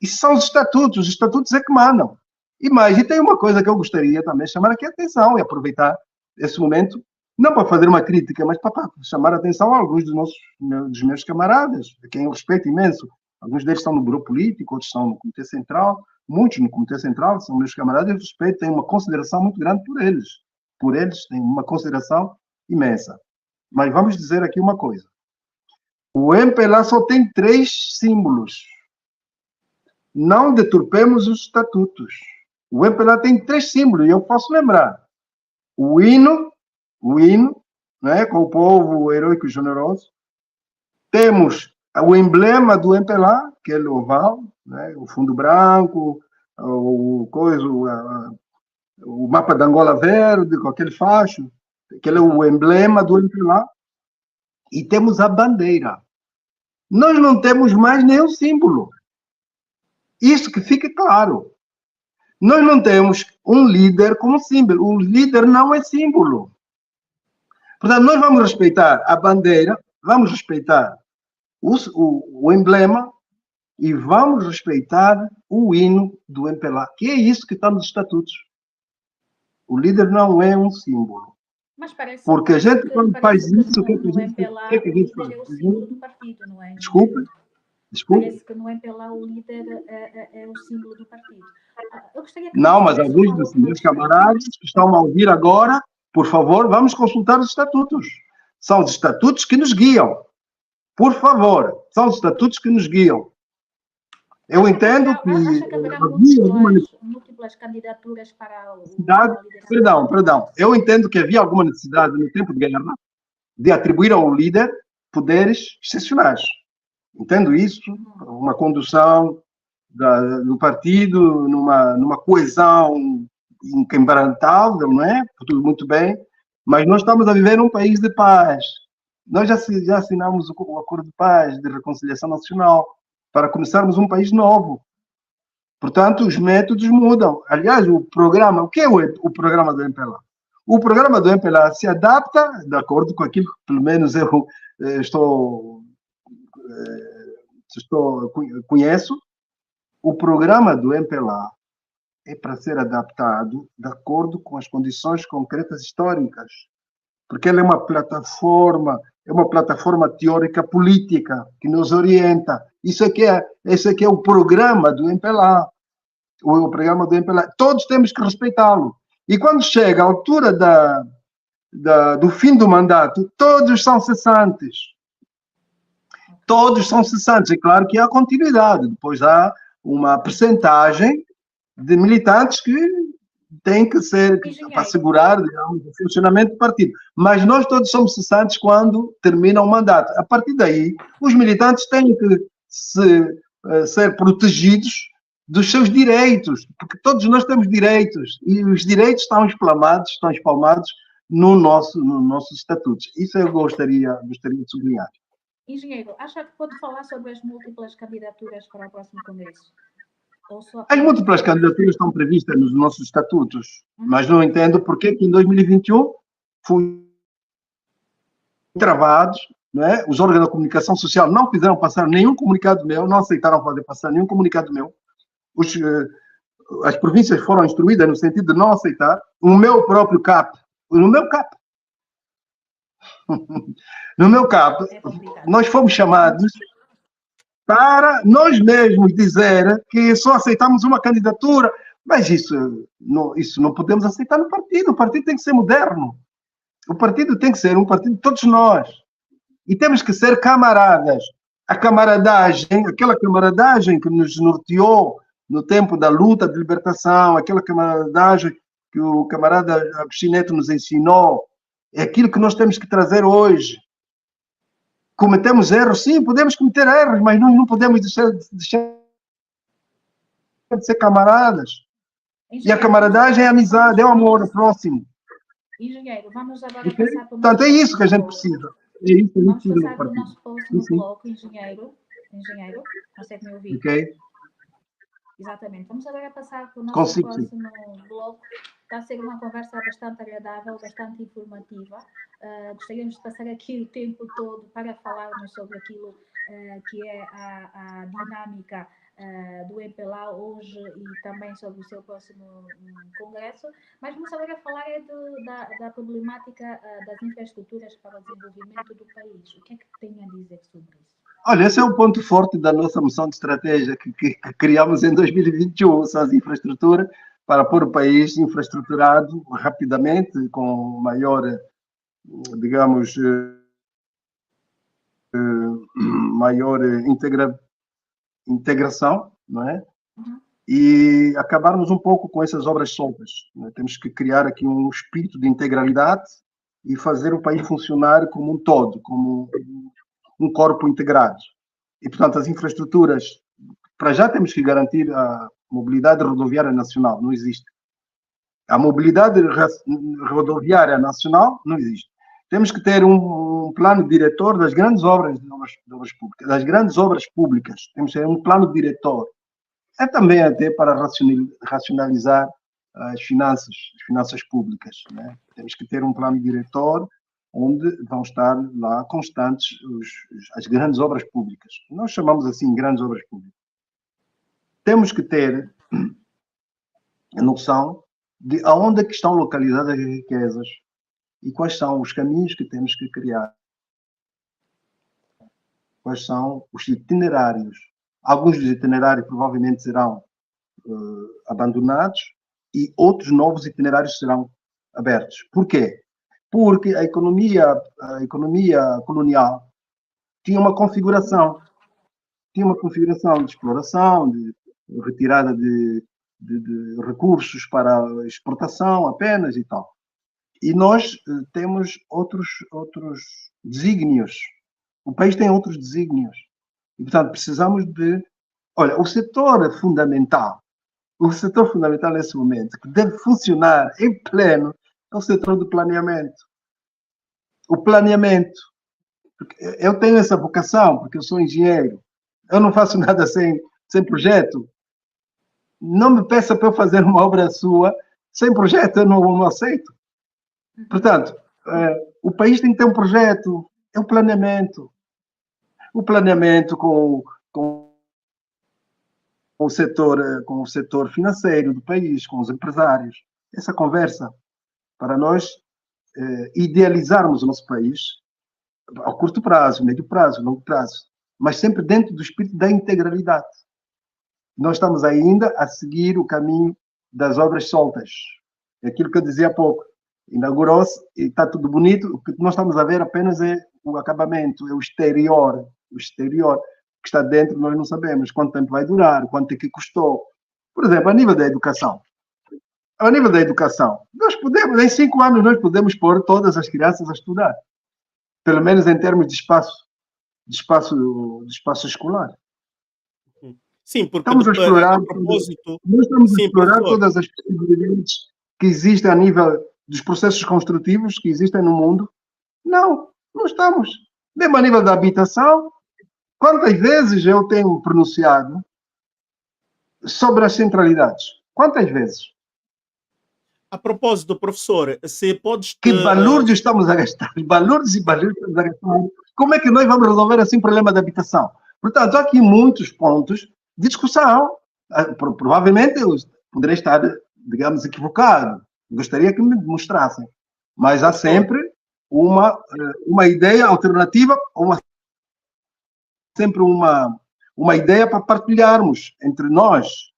Isso são os estatutos é que mandam. E tem uma coisa que eu gostaria também de chamar aqui a atenção e aproveitar esse momento, não para fazer uma crítica, mas para chamar a atenção a alguns dos meus camaradas, a quem eu respeito imenso. Alguns deles estão no Bureau Político, outros estão no Comitê Central, muitos no Comitê Central são meus camaradas, eu respeito, tenho uma consideração muito grande por eles. Por eles, tenho uma consideração imensa. Mas vamos dizer aqui uma coisa. O MPLA só tem 3 símbolos. Não deturpemos os estatutos. O MPLA tem 3 símbolos, e eu posso lembrar. O hino, né, com o povo heróico e generoso. Temos o emblema do MPLA, que é o oval, né, o fundo branco, o mapa da Angola verde, com aquele facho. Aquele é o emblema do MPLA. E temos a bandeira. Nós não temos mais nenhum símbolo. Isso que fique claro. Nós não temos um líder como símbolo. O líder não é símbolo. Portanto, nós vamos respeitar a bandeira, vamos respeitar o emblema e vamos respeitar o hino do MPLA, que é isso que está nos estatutos. O líder não é um símbolo. Mas parece porque a gente, quando faz isso, o que no MPLA o líder é o símbolo do partido, não é? Desculpe. Parece que no MPLA o líder é o símbolo do partido. Eu gostaria que não, mas alguns dos meus camaradas que estão a ouvir agora, por favor, vamos consultar os estatutos. São os estatutos que nos guiam. Por favor, são os estatutos que nos guiam. Eu entendo que acha que haverá múltiplas candidaturas para o Perdão. Eu entendo que havia alguma necessidade no tempo de guerra de atribuir ao líder poderes excepcionais. Entendo isso, uma condução do partido numa coesão inquebrantável, não é? Tudo muito bem, mas nós estamos a viver num país de paz. Nós já assinamos o acordo de paz, de reconciliação nacional, para começarmos um país novo. Portanto, os métodos mudam. Aliás, o que é o programa do MPLA? O programa do MPLA se adapta, de acordo com aquilo que, pelo menos, eu conheço. O programa do MPLA é para ser adaptado de acordo com as condições concretas históricas, porque ela é uma plataforma teórica política que nos orienta. Isso aqui é o programa do MPLA. O programa do MPLA. Todos temos que respeitá-lo. E quando chega a altura do fim do mandato, todos são cessantes. Todos são cessantes. É claro que há continuidade. Depois há uma percentagem de militantes que tem que ser para assegurar, digamos, o funcionamento do partido. Mas nós todos somos cessantes quando termina o mandato. A partir daí, os militantes têm que ser protegidos dos seus direitos, porque todos nós temos direitos, e os direitos estão espalmados no nossos estatutos. Isso eu gostaria de sublinhar. Engenheiro, acha que pode falar sobre as múltiplas candidaturas para o próximo Congresso? As múltiplas candidaturas estão previstas nos nossos estatutos, mas não entendo porque que em 2021 foram travados, não é? Os órgãos da comunicação social não fizeram passar nenhum comunicado meu, não aceitaram fazer passar nenhum comunicado meu. As províncias foram instruídas no sentido de não aceitar. No meu CAP, nós fomos chamados para nós mesmos dizer que só aceitamos uma candidatura, mas isso não podemos aceitar no partido. O partido tem que ser moderno. O partido tem que ser um partido de todos nós. E temos que ser camaradas. Aquela camaradagem que nos norteou no tempo da luta de libertação, aquela camaradagem que o camarada Agostinho Neto nos ensinou, é aquilo que nós temos que trazer hoje. Cometemos erros, sim, podemos cometer erros, mas nós não podemos deixar de ser camaradas. E a camaradagem é a amizade, é o amor ao próximo. Engenheiro, vamos agora Okay? passar para o nosso Portanto, é isso que a gente bloco. precisa. É isso que a gente Vamos precisa passar do para o partido. nosso próximo Sim. bloco, engenheiro. Engenheiro, consegue me ouvir? Ok? Exatamente. Vamos agora passar para o nosso Consigo, sim. próximo bloco. Está a ser uma conversa bastante agradável, bastante informativa. Gostaríamos de passar aqui o tempo todo para falarmos sobre aquilo que é a dinâmica do MPLA hoje e também sobre o seu próximo congresso, mas vamos agora falar da problemática das infraestruturas para o desenvolvimento do país. O que é que tem a dizer sobre isso? Olha, esse é o ponto forte da nossa moção de estratégia que criamos em 2021, são as infraestruturas, para pôr o país infraestruturado rapidamente, com maior, digamos, maior integração, não é? Uhum. E acabarmos um pouco com essas obras soltas. Né? Temos que criar aqui um espírito de integralidade e fazer o país funcionar como um todo, como um corpo integrado. E, portanto, as infraestruturas, para já temos que garantir a mobilidade rodoviária nacional, não existe. A mobilidade rodoviária nacional não existe. Temos que ter um plano diretor das grandes obras públicas, das grandes obras públicas. Temos que ter um plano diretor. É também até para racionalizar as finanças públicas. Né? Temos que ter um plano diretor onde vão estar lá constantes as grandes obras públicas. Nós chamamos assim grandes obras públicas. Temos que ter a noção de aonde é que estão localizadas as riquezas e quais são os caminhos que temos que criar. Quais são os itinerários. Alguns dos itinerários provavelmente serão abandonados e outros novos itinerários serão abertos. Por quê? Porque a economia colonial tinha uma configuração de exploração, de retirada de recursos para exportação apenas e tal. E nós temos outros desígnios. O país tem outros desígnios. E, portanto, precisamos de... Olha, o setor fundamental nesse momento, que deve funcionar em pleno, é o setor do planeamento. O planeamento. Eu tenho essa vocação, porque eu sou engenheiro. Eu não faço nada sem projeto. Não me peça para eu fazer uma obra sua sem projeto, eu não aceito. Portanto, o país tem que ter um projeto, é o planeamento. O planeamento com o setor financeiro do país, com os empresários. Essa conversa, para nós idealizarmos o nosso país a curto prazo, médio prazo, longo prazo, mas sempre dentro do espírito da integralidade. Nós estamos ainda a seguir o caminho das obras soltas. É aquilo que eu dizia há pouco. Inaugurou-se e está tudo bonito. O que nós estamos a ver apenas é o acabamento, é o exterior. O exterior que está dentro nós não sabemos quanto tempo vai durar, quanto é que custou. Por exemplo, a nível da educação. Nós podemos, em 5 anos, nós podemos pôr todas as crianças a estudar. Pelo menos em termos de espaço escolar. Sim, porque estamos a explorar, nós estamos a explorar todas as possibilidades que existem a nível dos processos construtivos que existem no mundo. Não estamos. Mesmo a nível da habitação, quantas vezes eu tenho pronunciado sobre as centralidades? Quantas vezes? A propósito, professor, se podes... Que balúrdios estamos a gastar? Balúrdios e balúrdios estamos a gastar. Como é que nós vamos resolver assim o problema da habitação? Portanto, há aqui muitos pontos de discussão. Provavelmente eu poderei estar, digamos, equivocado. Gostaria que me mostrassem. Mas há sempre uma ideia alternativa, sempre uma ideia para partilharmos entre nós,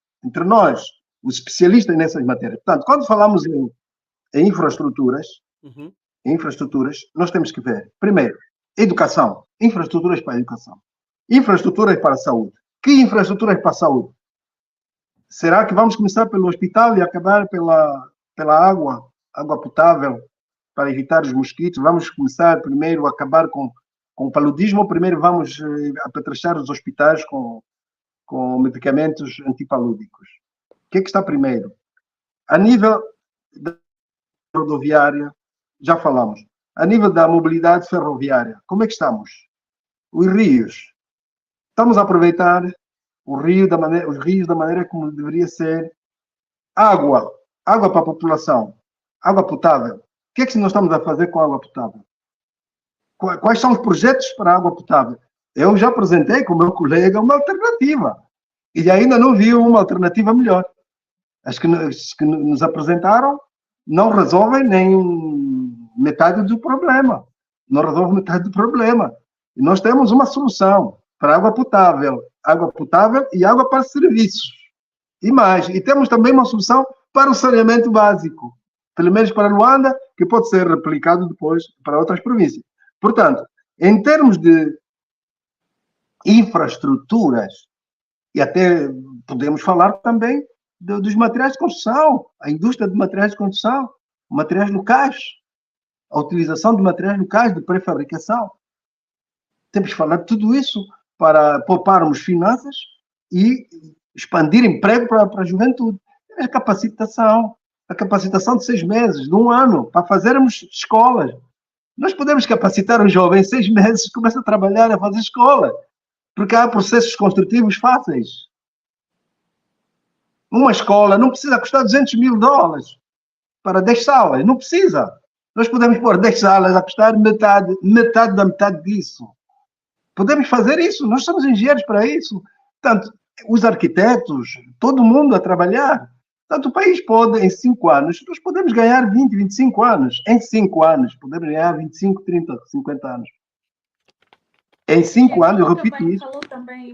os especialistas nessas matérias. Portanto, quando falamos em infraestruturas, nós temos que ver, primeiro, educação, infraestruturas para a educação, infraestruturas para a saúde. Que infraestruturas para a saúde? Será que vamos começar pelo hospital e acabar pela água potável para evitar os mosquitos? Vamos começar primeiro a acabar com com o paludismo, primeiro vamos apetrechar os hospitais com medicamentos antipalúdicos. O que é que está primeiro? A nível da rodoviária, já falamos. A nível da mobilidade ferroviária, como é que estamos? Os rios. Estamos a aproveitar os rios da maneira como deveria ser. Água para a população. Água potável. O que é que nós estamos a fazer com a água potável? Quais são os projetos para a água potável? Eu já apresentei com o meu colega uma alternativa. E ainda não vi uma alternativa melhor. As que nos apresentaram não resolvem nem metade do problema. Não resolve metade do problema. E nós temos uma solução para água potável e água para serviços. E mais. E temos também uma solução para o saneamento básico. Pelo menos para Luanda, que pode ser replicado depois para outras províncias. Portanto, em termos de infraestruturas, e até podemos falar também dos materiais de construção, a indústria de materiais de construção, materiais locais, a utilização de materiais locais de pré-fabricação. Temos que falar de tudo isso para pouparmos finanças e expandir emprego para a juventude. A capacitação de 6 meses, de 1 ano, para fazermos escolas. Nós podemos capacitar um jovem em 6 meses, começa a trabalhar, a fazer escola, porque há processos construtivos fáceis. Uma escola não precisa custar $200 mil para 10 salas, não precisa. Nós podemos pôr 10 salas a custar metade da metade disso. Podemos fazer isso, nós somos engenheiros para isso. Portanto, os arquitetos, todo mundo a trabalhar. Portanto, o país pode, em 5 anos, nós podemos ganhar 20, 25 anos. Em 5 anos, podemos ganhar 25, 30, 50 anos. Em 5 anos, eu repito isso.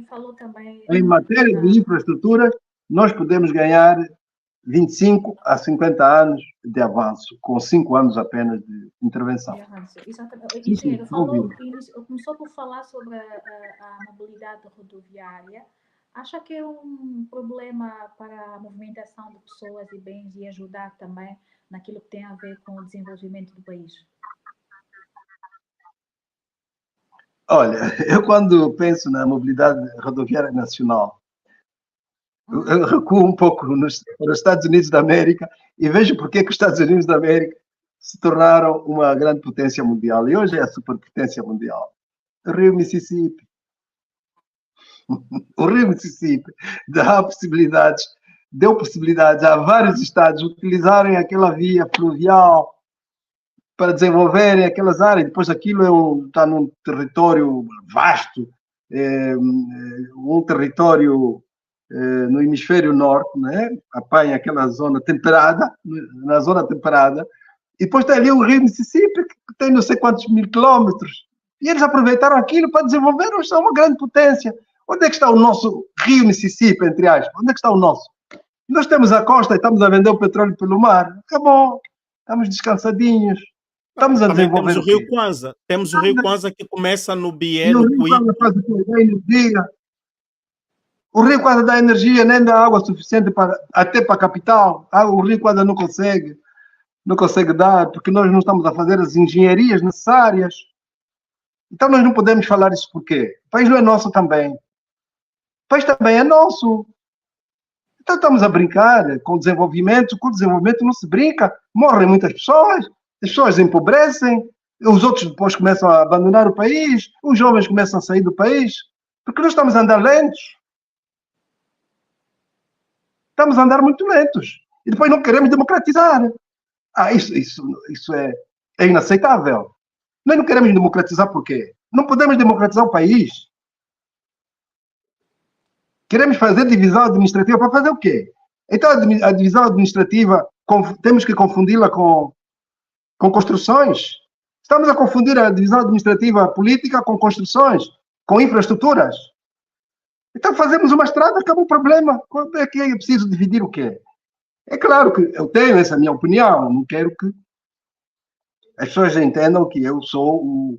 Falou também. Em matéria de infraestrutura, nós podemos ganhar 25 a 50 anos de avanço, com 5 anos apenas de intervenção. Exatamente. Engenheiro, começou por falar sobre a mobilidade rodoviária. Acha que é um problema para a movimentação de pessoas e bens e ajudar também naquilo que tem a ver com o desenvolvimento do país? Olha, eu quando penso na mobilidade rodoviária nacional, eu recuo um pouco para os Estados Unidos da América e vejo porque que os Estados Unidos da América se tornaram uma grande potência mundial. E hoje é a superpotência mundial. O Rio Mississippi. O Rio Mississippi deu possibilidades a vários estados utilizarem aquela via fluvial para desenvolverem aquelas áreas. Depois aquilo está num território vasto, um território no hemisfério norte, né? Apanha aquela zona temperada, na zona temperada, e depois tem ali o Rio Mississippi, que tem não sei quantos mil quilômetros, e eles aproveitaram aquilo para desenvolver, hoje são uma grande potência. Onde é que está o nosso Rio Mississippi, entre aspas? Onde é que está o nosso? Nós temos a costa e estamos a vender o petróleo pelo mar. Acabou. Estamos descansadinhos. Estamos a desenvolver. Temos o Rio Kwanza. Temos o Rio Kwanza que começa no Bié, no Cuíca. O Rio Kwanza dá energia, nem dá água suficiente até para a capital. O Rio Kwanza não consegue dar, porque nós não estamos a fazer as engenharias necessárias. Então nós não podemos falar isso por quê? O país não é nosso também. O país também é nosso. Então estamos a brincar com o desenvolvimento. Com o desenvolvimento não se brinca. Morrem muitas pessoas, as pessoas empobrecem, os outros depois começam a abandonar o país, os jovens começam a sair do país, porque nós estamos a andar lentos. Estamos a andar muito lentos. E depois não queremos democratizar. Isso é inaceitável. Nós não queremos democratizar por quê? Não podemos democratizar o país. Queremos fazer divisão administrativa para fazer o quê? Então, a divisão administrativa, temos que confundi-la com construções. Estamos a confundir a divisão administrativa política com construções, com infraestruturas. Então, fazemos uma estrada, acaba o problema. Quando é que é preciso dividir o quê? É claro que eu tenho essa minha opinião, não quero que as pessoas entendam que eu sou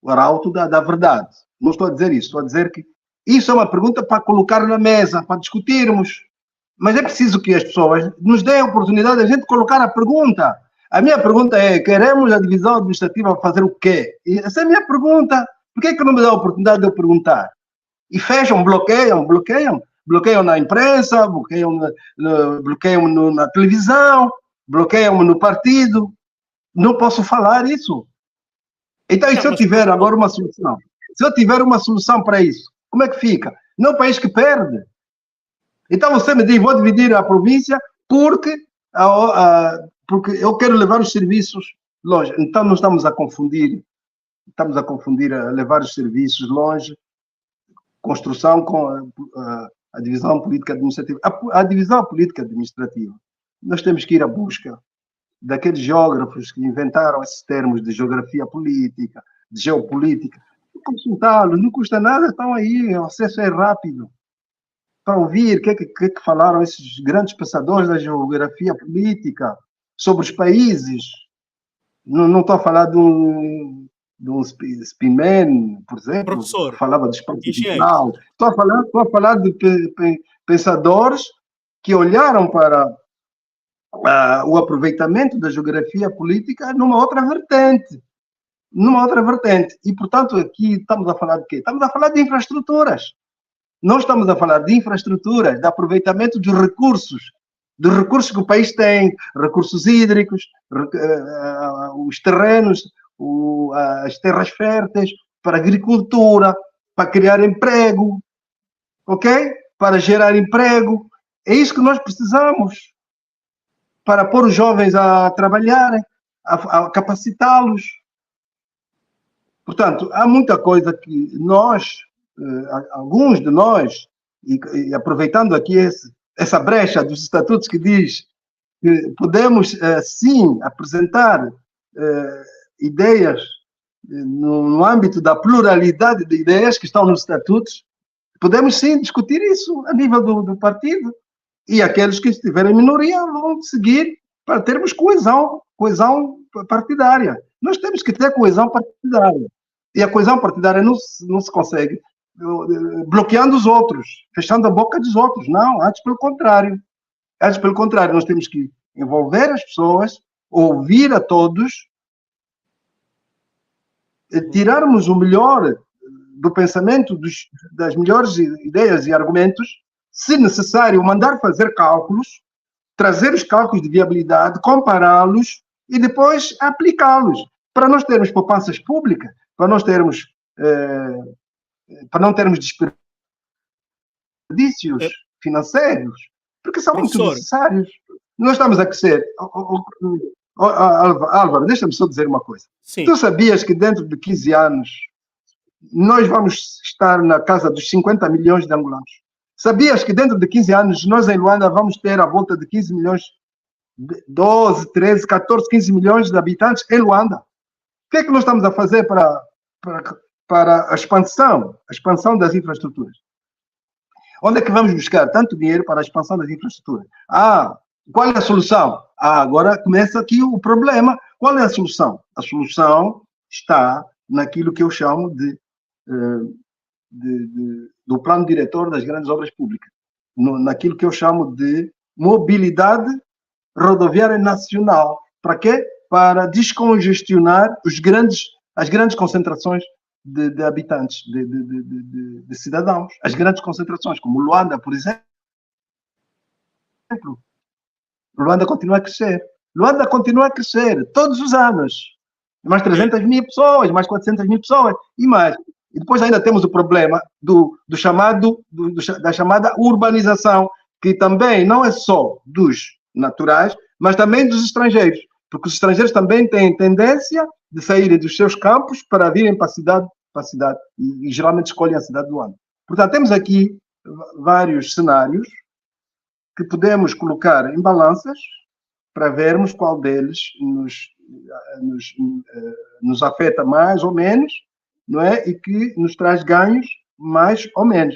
o arauto da verdade. Não estou a dizer isso, estou a dizer que isso é uma pergunta para colocar na mesa, para discutirmos. Mas é preciso que as pessoas nos deem a oportunidade de a gente colocar a pergunta. A minha pergunta é, queremos a divisão administrativa fazer o quê? E essa é a minha pergunta. Por que não me dá a oportunidade de eu perguntar? E fecham, bloqueiam na imprensa, bloqueiam na televisão, bloqueiam no partido. Não posso falar isso. Então, e se eu tiver agora uma solução? Se eu tiver uma solução para isso, como é que fica? Não é o país que perde. Então você me diz, vou dividir a província porque eu quero levar os serviços longe. Então não estamos a confundir a levar os serviços longe, construção com a divisão política administrativa. A divisão política administrativa, nós temos que ir à busca daqueles geógrafos que inventaram esses termos de geografia política, de geopolítica, consultá-los, não custa nada, estão aí, o acesso é rápido, para ouvir o que falaram esses grandes pensadores da geografia política sobre os países. Não estou a falar de um Spinman, por exemplo, professor, que falava do espaço digital. Estou a falar de pensadores que olharam para o aproveitamento da geografia política numa outra vertente. E, portanto, aqui estamos a falar de quê? Estamos a falar de infraestruturas. Não estamos a falar de infraestruturas, de aproveitamento dos recursos que o país tem, recursos hídricos, os terrenos, as terras férteis, para agricultura, para criar emprego, ok? Para gerar emprego. É isso que nós precisamos para pôr os jovens a trabalharem, a capacitá-los. Portanto, há muita coisa que nós, alguns de nós, e aproveitando aqui essa brecha dos estatutos que diz que podemos, sim, apresentar ideias no âmbito da pluralidade de ideias que estão nos estatutos, podemos, sim, discutir isso a nível do partido. E aqueles que estiverem em minoria vão seguir para termos coesão partidária. Nós temos que ter coesão partidária. E a coesão partidária não se consegue bloqueando os outros, fechando a boca dos outros. Não, antes pelo contrário. Nós temos que envolver as pessoas, ouvir a todos, tirarmos o melhor do pensamento, das melhores ideias e argumentos, se necessário, mandar fazer cálculos, trazer os cálculos de viabilidade, compará-los e depois aplicá-los, para nós termos poupanças públicas, para não termos desperdícios financeiros, porque são muito necessários. Nós estamos a crescer. Álvaro, deixa-me só dizer uma coisa. Sim. Tu sabias que dentro de 15 anos nós vamos estar na casa dos 50 milhões de angolanos? Sabias que dentro de 15 anos nós em Luanda vamos ter a volta de 15 milhões, 12, 13, 14, 15 milhões de habitantes em Luanda? O que é que nós estamos a fazer para a expansão das infraestruturas? Onde é que vamos buscar tanto dinheiro para a expansão das infraestruturas? Qual é a solução? Agora começa aqui o problema. Qual é a solução? A solução está naquilo que eu chamo do plano diretor das grandes obras públicas, naquilo que eu chamo de mobilidade rodoviária nacional. Para quê? Para descongestionar as grandes concentrações de habitantes, de cidadãos. As grandes concentrações, como Luanda, por exemplo. Luanda continua a crescer todos os anos. Mais 300 mil pessoas, mais 400 mil pessoas e mais. E depois ainda temos o problema da chamada urbanização, que também não é só dos naturais, mas também dos estrangeiros, porque os estrangeiros também têm tendência de saírem dos seus campos para virem para a cidade e geralmente escolhem a cidade do Luanda. Portanto, temos aqui vários cenários que podemos colocar em balanças para vermos qual deles nos afeta mais ou menos, não é? E que nos traz ganhos mais ou menos.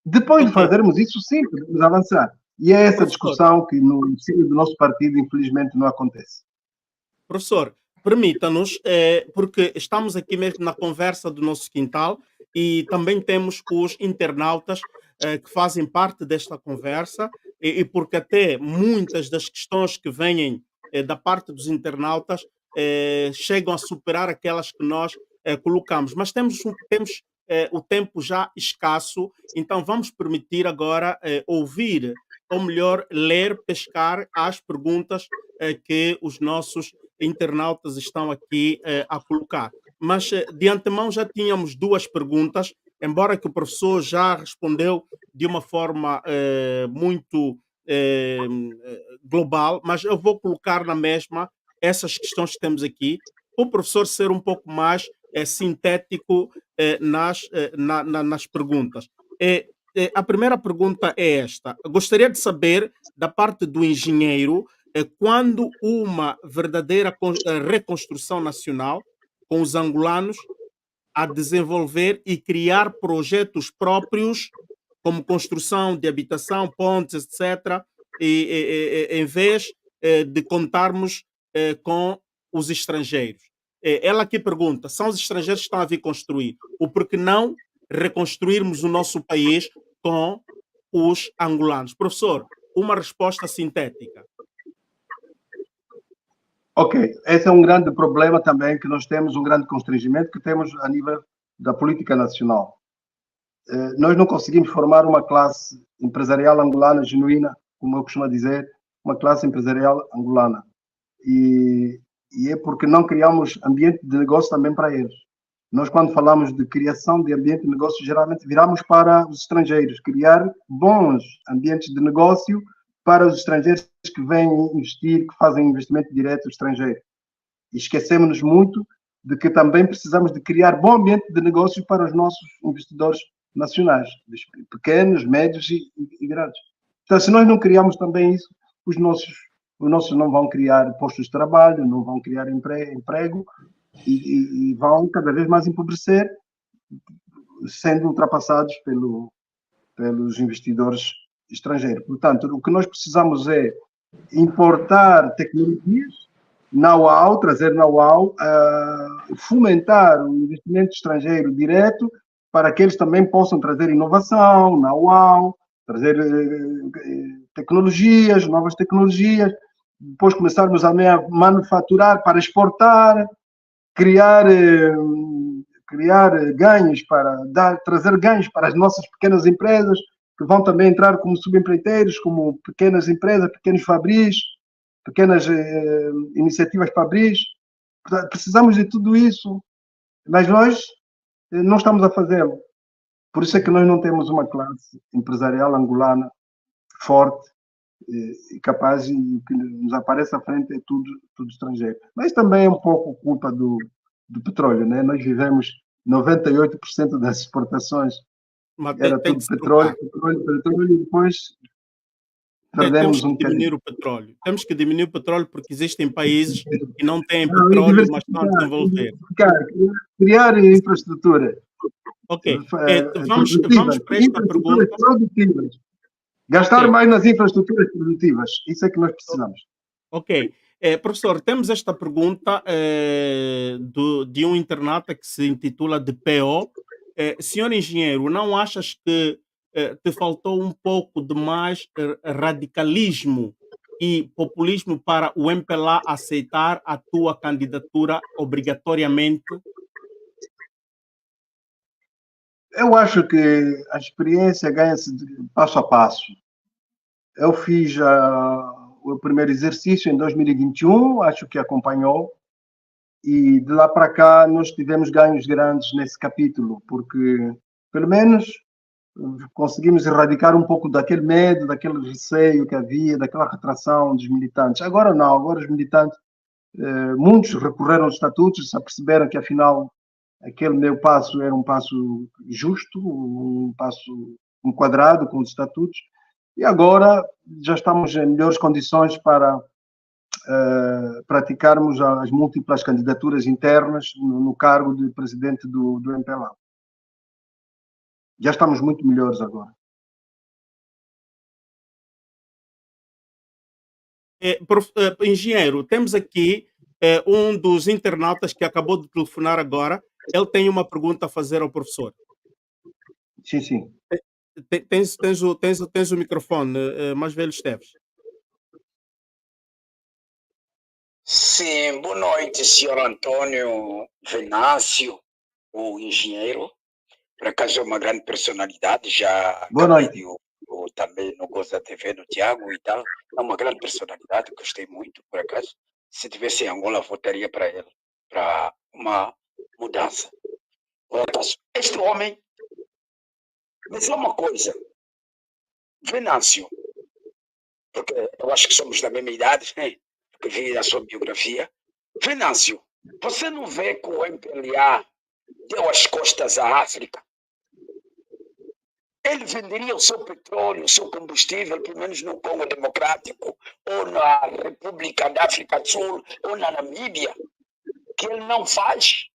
Depois de fazermos isso, sim, podemos avançar. E é essa discussão que no ensino do nosso partido, infelizmente, não acontece. Professor, permita-nos, porque estamos aqui mesmo na conversa do nosso quintal e também temos os internautas que fazem parte desta conversa e porque até muitas das questões que vêm da parte dos internautas chegam a superar aquelas que nós colocamos. Mas temos o tempo já escasso, então vamos permitir agora ouvir, ou melhor, ler, pescar as perguntas que os nossos internautas estão aqui a colocar. Mas de antemão já tínhamos duas perguntas, embora que o professor já respondeu de uma forma muito global, mas eu vou colocar na mesma essas questões que temos aqui, para o professor ser um pouco mais sintético nas perguntas. A primeira pergunta é esta. Eu gostaria de saber, da parte do engenheiro, quando uma verdadeira reconstrução nacional com os angolanos a desenvolver e criar projetos próprios, como construção de habitação, pontes, etc., em vez de contarmos com os estrangeiros. Ela aqui pergunta: são os estrangeiros que estão a vir construir, ou por que não reconstruirmos o nosso país com os angolanos? Professor, uma resposta sintética. Ok, esse é um grande problema também que nós temos, um grande constrangimento que temos a nível da política nacional. Nós não conseguimos formar uma classe empresarial angolana genuína, como eu costumo dizer, uma classe empresarial angolana. E é porque não criamos ambiente de negócio também para eles. Nós, quando falamos de criação de ambiente de negócio, geralmente viramos para os estrangeiros, criar bons ambientes de negócio para os estrangeiros que vêm investir, que fazem investimento direto estrangeiro. E esquecemos-nos muito de que também precisamos de criar bom ambiente de negócios para os nossos investidores nacionais, pequenos, médios e grandes. Então, se nós não criarmos também isso, os nossos não vão criar postos de trabalho, não vão criar emprego e vão cada vez mais empobrecer, sendo ultrapassados pelos investidores estrangeiros. Portanto, o que nós precisamos é importar tecnologias, know-how, trazer know-how, fomentar o investimento estrangeiro direto para que eles também possam trazer inovação, know-how, trazer tecnologias, novas tecnologias, depois começarmos a manufaturar para exportar, criar ganhos trazer ganhos para as nossas pequenas empresas, que vão também entrar como subempreiteiros, como pequenas empresas, pequenos fabris, pequenas iniciativas fabris. Precisamos de tudo isso, mas nós não estamos a fazê-lo. Por isso é que nós não temos uma classe empresarial angolana forte e capaz, e o que nos aparece à frente é tudo estrangeiro. Mas também é um pouco culpa do petróleo, né? Nós vivemos 98% das exportações, era tudo petróleo, e depois perdemos um bocadinho. Temos que diminuir o petróleo. Temos que diminuir o petróleo porque existem países que não têm petróleo, mas estão a desenvolver. Criar infraestrutura. Ok. Vamos para esta pergunta. Produtivas. Gastar mais nas infraestruturas produtivas. Isso é que nós precisamos. Ok. Professor, temos esta pergunta de um internauta que se intitula de PO. Senhor engenheiro, não achas que te faltou um pouco de mais radicalismo e populismo para o MPLA aceitar a tua candidatura obrigatoriamente? Eu acho que a experiência ganha-se passo a passo. Eu fiz o primeiro exercício em 2021, acho que acompanhou, e de lá para cá nós tivemos ganhos grandes nesse capítulo, porque pelo menos conseguimos erradicar um pouco daquele medo, daquele receio que havia, daquela retração dos militantes. Agora não, agora os militantes, muitos recorreram aos estatutos, se aperceberam que afinal aquele meu passo era um passo justo, um passo enquadrado com os estatutos, e agora já estamos em melhores condições para praticarmos as múltiplas candidaturas internas no cargo de presidente do MPLA. Já estamos muito melhores agora. Engenheiro, temos aqui um dos internautas que acabou de telefonar agora. Ele tem uma pergunta a fazer ao professor. Sim, sim. Tens o microfone, mais velho Esteves. Sim, boa noite, senhor Antônio Venâncio. o engenheiro, por acaso é uma grande personalidade, já Boa noite. também no Goza TV, no Tiago e tal, é uma grande personalidade, gostei muito, por acaso. Se tivesse em Angola, votaria para ele, para uma mudança. Por acaso, este homem, mas é uma coisa, Venâncio, porque eu acho que somos da mesma idade, né? Porque vi a sua biografia. Venâncio, você não vê que o MPLA deu as costas à África? Ele venderia o seu petróleo, o seu combustível, pelo menos no Congo Democrático, ou na República da África do Sul, ou na Namíbia, que ele não faz.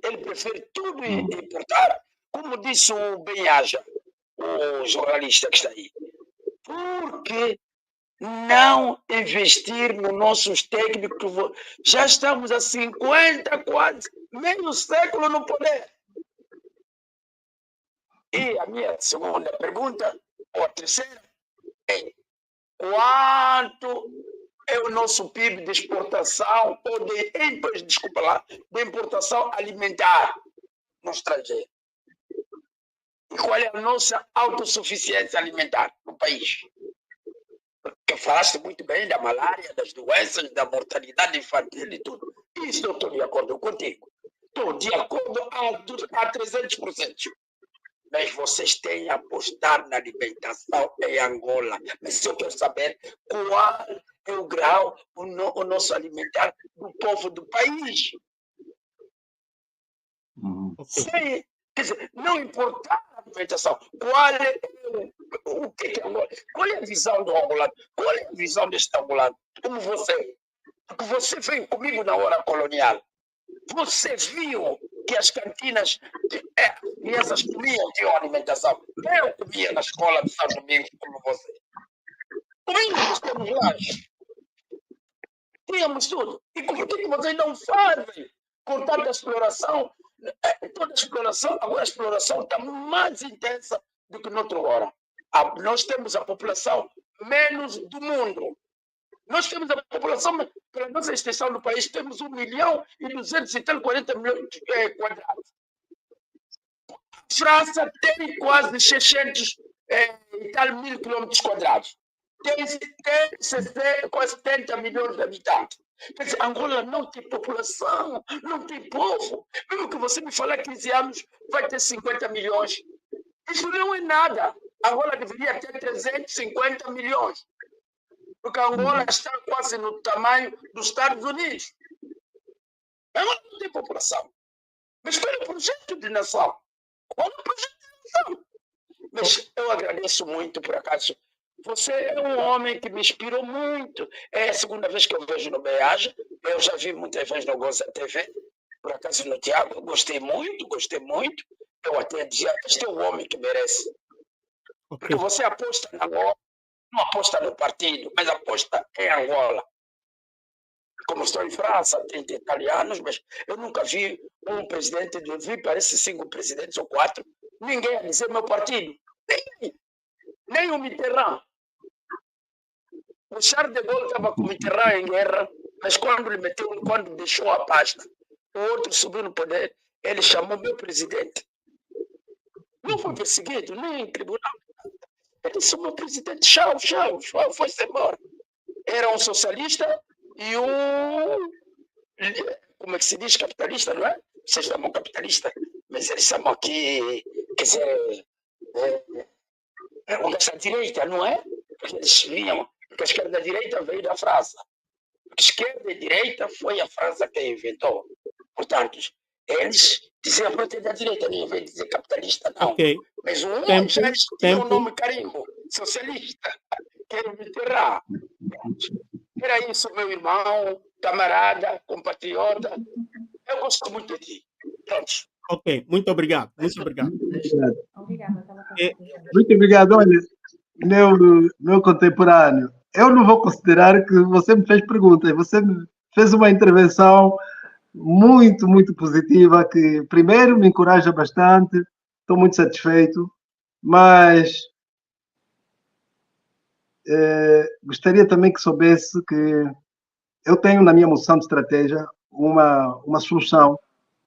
Ele prefere tudo importar. Como disse o Benhaja, o jornalista que está aí. Por que não investir nos nossos técnicos? Já estamos há 50, quase meio século no poder. E a minha segunda pergunta, ou a terceira, é quanto é o nosso PIB de exportação, ou desculpa lá, de importação alimentar no estrangeiro? E qual é a nossa autossuficiência alimentar no país? Porque falaste muito bem da malária, das doenças, da mortalidade infantil e tudo. Isso eu estou de acordo contigo. Estou de acordo a 300%. Mas vocês têm a apostar na alimentação em Angola. Mas eu quero saber qual é o grau, o nosso alimentar do povo do país. Sim, quer dizer, não importar a alimentação. Qual é o que é Angola? Qual é a visão do angolano? Qual é a visão deste angolano? Como você? Porque você veio comigo na hora colonial. Você viu que as cantinas, crianças comiam, tinham alimentação. Eu comia na escola de São Domingos como você. Comíamos, temos lanche. Tínhamos tudo. E por que vocês não fazem? Com tanta exploração, toda a exploração, agora a exploração está mais intensa do que noutra hora. Nós temos a população menos do mundo. Nós temos a população, pela nossa extensão do país, temos 1.240.000 quadrados. A França tem quase 600 e tal mil quilômetros quadrados. Tem quase 70 milhões de habitantes. Quer dizer, Angola não tem população, não tem povo. Mesmo que você me falar 15 anos, vai ter 50 milhões. Isso não é nada. Angola deveria ter 350 milhões. Porque Angola está quase no tamanho dos Estados Unidos. Angola não tem população. Mas qual é o projeto de nação? Qual é o projeto de nação? Mas eu agradeço muito, por acaso. Você é um homem que me inspirou muito. É a segunda vez que eu vejo no Beaja. Eu já vi muitas vezes no Goza TV. Por acaso no Tiago. Gostei muito, gostei muito. Eu até dizia, este é o homem que merece. Porque você aposta na Angola, não aposta no partido, mas aposta em Angola. Como estou em França, 30 italianos, mas eu nunca vi um presidente, parece 5 presidentes ou 4, ninguém a dizer meu partido. Nem o Mitterrand. O Charles de Gaulle estava com o Mitterrand em guerra, mas quando deixou a pasta, o outro subiu no poder, ele chamou meu presidente. Não foi perseguido, nem em tribunal. Ele disse, meu presidente, tchau, foi-se embora. Era um socialista e como é que se diz, capitalista, não é? Vocês chamam capitalista, mas eles chamam aqui, quer dizer, dessa direita, não é? Porque eles vinham, porque a esquerda e a direita veio da França. A esquerda e a direita foi a França que inventou. Portanto, eles diziam para da direita, nem veio dizer capitalista, não. Ok. Mas o homem já tinha um nome carimbo, socialista, que era o Mitterrand. Era isso, meu irmão, camarada, compatriota. Eu gosto muito de ti. Pronto. Ok, muito obrigado. Muito obrigado. Muito obrigado. Olha, meu contemporâneo, eu não vou considerar que você me fez perguntas. Você me fez uma intervenção muito, muito positiva, que primeiro me encoraja bastante. Estou muito satisfeito, mas gostaria também que soubesse que eu tenho na minha moção de estratégia uma solução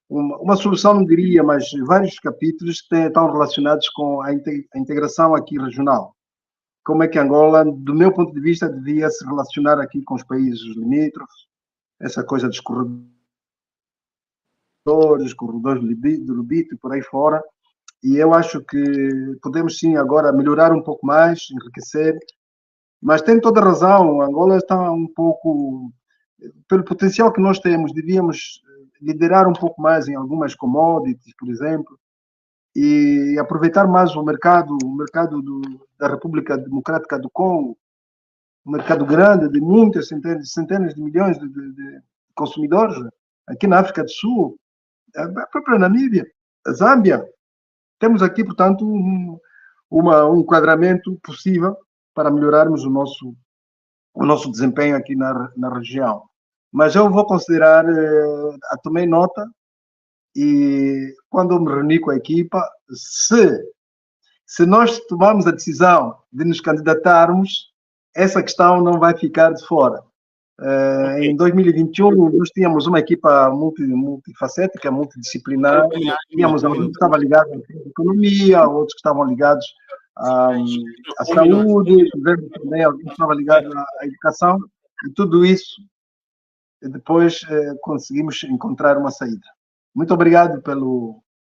uma solução, não diria, mas vários capítulos que estão relacionados com a integração aqui regional. Como é que Angola, do meu ponto de vista, devia se relacionar aqui com os países limítrofes, essa coisa dos corredores do Lubito e por aí fora. E eu acho que podemos sim agora melhorar um pouco mais, enriquecer, mas tem toda a razão, Angola está um pouco, pelo potencial que nós temos, devíamos liderar um pouco mais em algumas commodities, por exemplo, e aproveitar mais o mercado da República Democrática do Congo, um mercado grande de muitas centenas de milhões de consumidores, aqui na África do Sul, a própria Namíbia, a Zâmbia. Temos aqui, portanto, um enquadramento possível para melhorarmos o nosso desempenho aqui na região. Mas eu vou considerar, tomei nota, e quando eu me reuni com a equipa, se nós tomarmos a decisão de nos candidatarmos, essa questão não vai ficar de fora. Em 2021, nós tínhamos uma equipa multifacética, multidisciplinar. Tínhamos alguns que estavam ligados à economia, outros que estavam ligados à saúde, também alguns que estavam ligados à educação. E tudo isso, depois conseguimos encontrar uma saída. Muito obrigado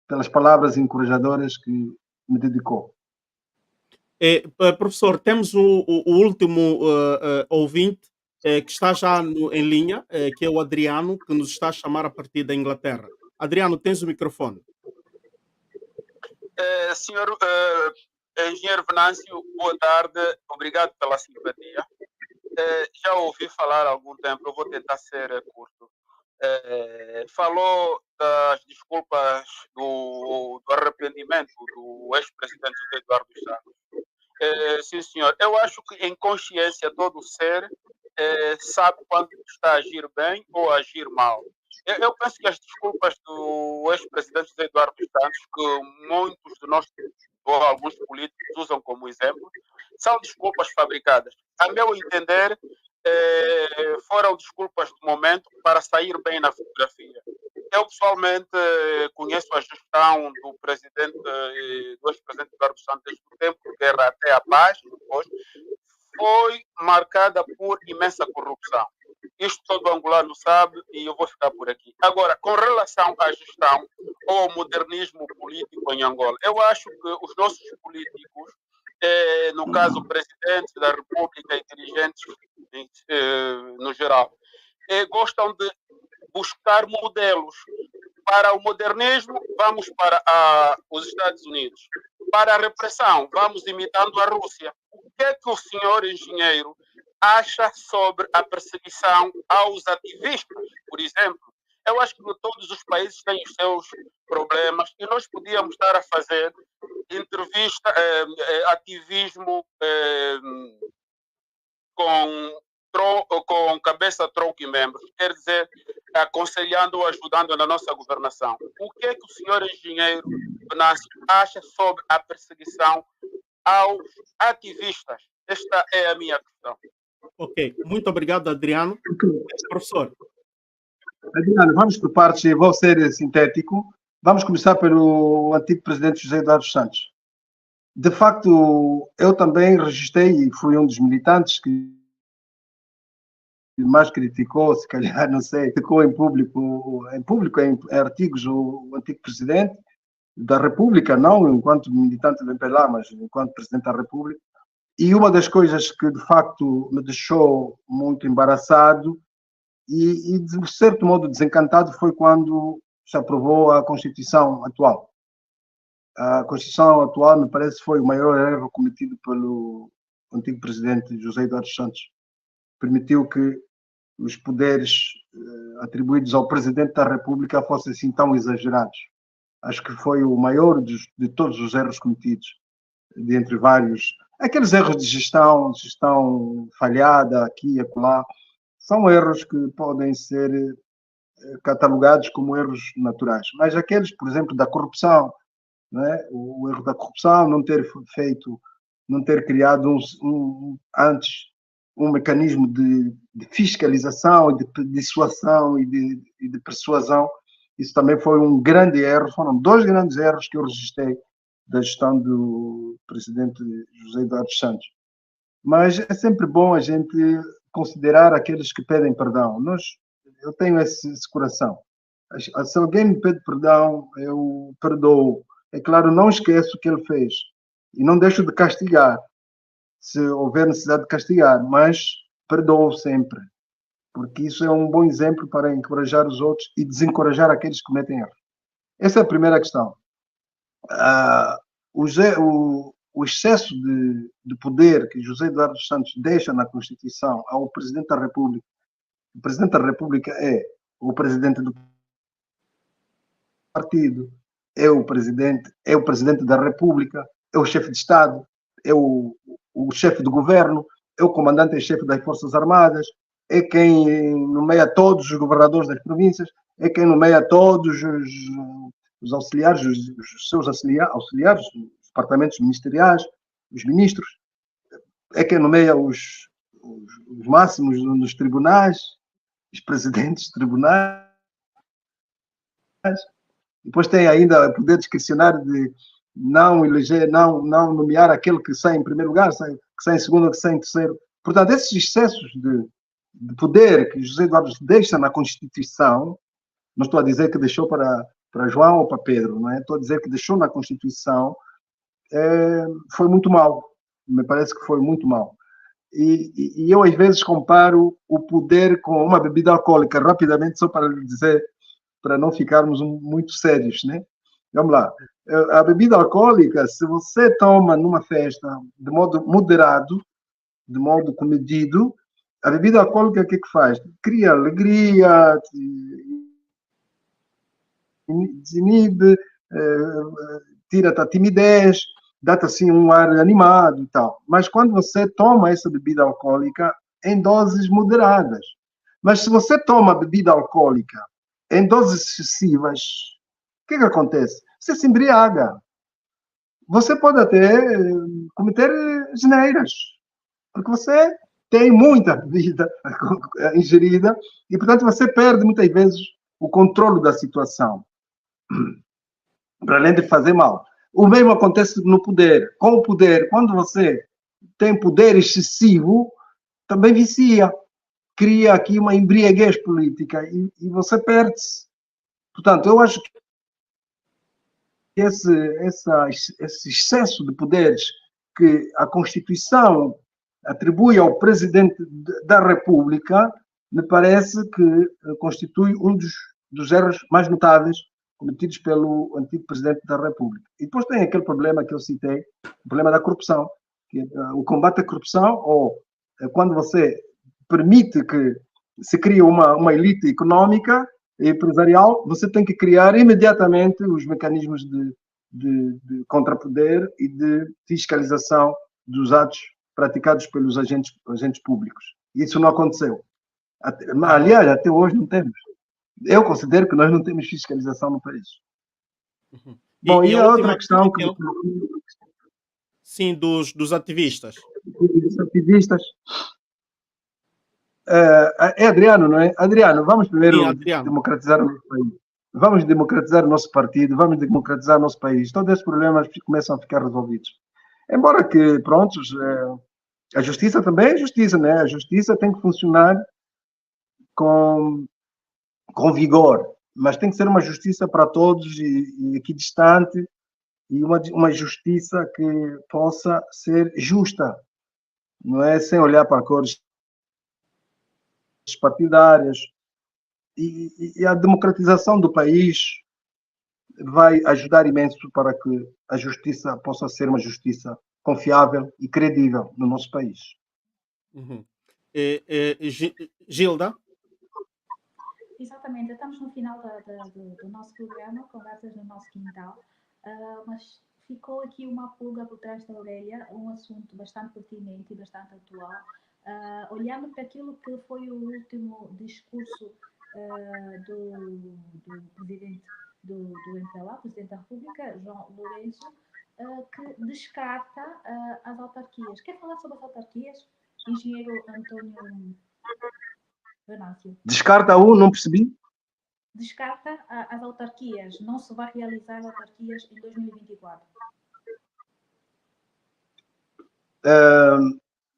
pelas palavras encorajadoras que me dedicou. Professor, temos o último ouvinte que está já em linha, que é o Adriano, que nos está a chamar a partir da Inglaterra. Adriano, tens o microfone. Senhor engenheiro Venâncio, boa tarde, obrigado pela simpatia. Já ouvi falar há algum tempo, eu vou tentar ser curto. Falou das desculpas do arrependimento do ex-presidente José Eduardo Santos. Sim, senhor. Eu acho que em consciência todo ser sabe quando está a agir bem ou a agir mal. Eu penso que as desculpas do ex-presidente José Eduardo Santos, que muitos de nós ou alguns políticos usam como exemplo, são desculpas fabricadas. A meu entender, foram desculpas do momento para sair bem na fotografia. Eu pessoalmente conheço a gestão do presidente, do ex-presidente Eduardo Santos desde o tempo de guerra até a paz, depois, foi marcada por imensa corrupção. Isto todo angolano sabe e eu vou ficar por aqui. Agora, com relação à gestão ou ao modernismo político em Angola, eu acho que os nossos políticos, no caso o presidente da República e dirigentes no geral, gostam de buscar modelos. Para o modernismo, vamos para os Estados Unidos. Para a repressão, vamos imitando a Rússia. O que é que o senhor engenheiro acha sobre a perseguição aos ativistas, por exemplo? Eu acho que todos os países têm os seus problemas e nós podíamos estar a fazer entrevista, ativismo com cabeça, tronco e membros, quer dizer, aconselhando ou ajudando na nossa governação. O que é que o senhor engenheiro Venâncio acha sobre a perseguição aos ativistas? Esta é a minha questão. Ok, muito obrigado, Adriano. Professor. Adriano, vamos por partes, vou ser sintético. Vamos começar pelo antigo presidente José Eduardo Santos. De facto, eu também registrei e fui um dos militantes que mais criticou, se calhar, não sei, criticou em público, em artigos, o antigo presidente da República, não enquanto militante do MPLA, mas enquanto presidente da República. E uma das coisas que, de facto, me deixou muito embaraçado e de certo modo, desencantado foi quando se aprovou a Constituição atual. A Constituição atual, me parece, foi o maior erro cometido pelo antigo presidente José Eduardo Santos. Permitiu que os poderes atribuídos ao presidente da República fossem assim tão exagerados. Acho que foi o maior de todos os erros cometidos, dentre vários. Aqueles erros de gestão falhada aqui e acolá, são erros que podem ser catalogados como erros naturais. Mas aqueles, por exemplo, da corrupção, né? O erro da corrupção, não ter criado antes um mecanismo de fiscalização, de dissuasão e de persuasão Isso também foi um grande erro, foram dois grandes erros que eu registrei da gestão do presidente José Eduardo Santos. Mas é sempre bom a gente considerar aqueles que pedem perdão. Eu tenho esse coração. Se alguém me pede perdão, eu perdoo. É claro, não esqueço o que ele fez e não deixo de castigar, se houver necessidade de castigar, mas perdoo sempre, porque isso é um bom exemplo para encorajar os outros e desencorajar aqueles que cometem erros. Essa é a primeira questão. O excesso de poder que José Eduardo Santos deixa na Constituição ao Presidente da República. O Presidente da República é o Presidente do partido, é o Presidente da República, é o chefe de Estado, é o chefe do governo, é o comandante-chefe das Forças Armadas, é quem nomeia todos os governadores das províncias, é quem nomeia todos os auxiliares, os seus auxiliares, os departamentos ministeriais, os ministros, é quem nomeia os máximos nos tribunais, os presidentes de tribunais. Depois tem ainda o poder discricionário de não eleger, não nomear aquele que sai em primeiro lugar, que sai em segundo, que sai em terceiro. Portanto, esses excessos de poder que José Eduardo deixa na Constituição, não estou a dizer que deixou para João ou para Pedro, não é? Estou a dizer que deixou na Constituição, foi muito mal. Me parece que foi muito mal. E eu, às vezes, comparo o poder com uma bebida alcoólica, rapidamente, só para lhe dizer, para não ficarmos muito sérios, né? Vamos lá. A bebida alcoólica, se você toma numa festa de modo moderado, de modo comedido, a bebida alcoólica o que faz? Cria alegria, desinibe, tira-te a timidez, dá-te assim um ar animado e tal. Mas quando você toma essa bebida alcoólica em doses moderadas, mas se você toma bebida alcoólica em doses excessivas, o que acontece? Você se embriaga. Você pode até cometer asneiras, porque você tem muita bebida ingerida e, portanto, você perde muitas vezes o controle da situação, para além de fazer mal. O mesmo acontece no poder. Com o poder, quando você tem poder excessivo, também vicia. Cria aqui uma embriaguez política e você perde-se. Portanto, eu acho que esse excesso de poderes que a Constituição atribui ao Presidente da República, me parece que constitui um dos erros mais notáveis cometidos pelo antigo Presidente da República. E depois tem aquele problema que eu citei, o problema da corrupção, que o combate à corrupção, ou quando você permite que se crie uma elite económica e empresarial, você tem que criar imediatamente os mecanismos de contrapoder e de fiscalização dos atos praticados pelos agentes públicos. Isso não aconteceu. Aliás, até hoje não temos. Eu considero que nós não temos fiscalização no país. Uhum. Bom, e a outra questão que... Sim, dos ativistas. Os ativistas... é Adriano, não é? Adriano, vamos primeiro democratizar o nosso país. Vamos democratizar o nosso partido, vamos democratizar o nosso país. Todos esses problemas começam a ficar resolvidos. Embora que, prontos, a justiça também é justiça, né? A justiça tem que funcionar com vigor, mas tem que ser uma justiça para todos e aqui distante, e uma justiça que possa ser justa, não é? Sem olhar para cores partidárias. E a democratização do país vai ajudar imenso para que a justiça possa ser uma justiça confiável e credível no nosso país. Uhum. Gilda? Exatamente, estamos no final do nosso programa, Conversas no Nosso Quintal, mas ficou aqui uma pulga por trás da orelha, um assunto bastante pertinente e bastante atual. Olhando para aquilo que foi o último discurso do presidente do MPLA, Presidente da República, João Lourenço, que descarta as autarquias. Quer falar sobre as autarquias, engenheiro António Venâncio? Descarta não percebi? descarta as autarquias, não se vai realizar autarquias em 2024?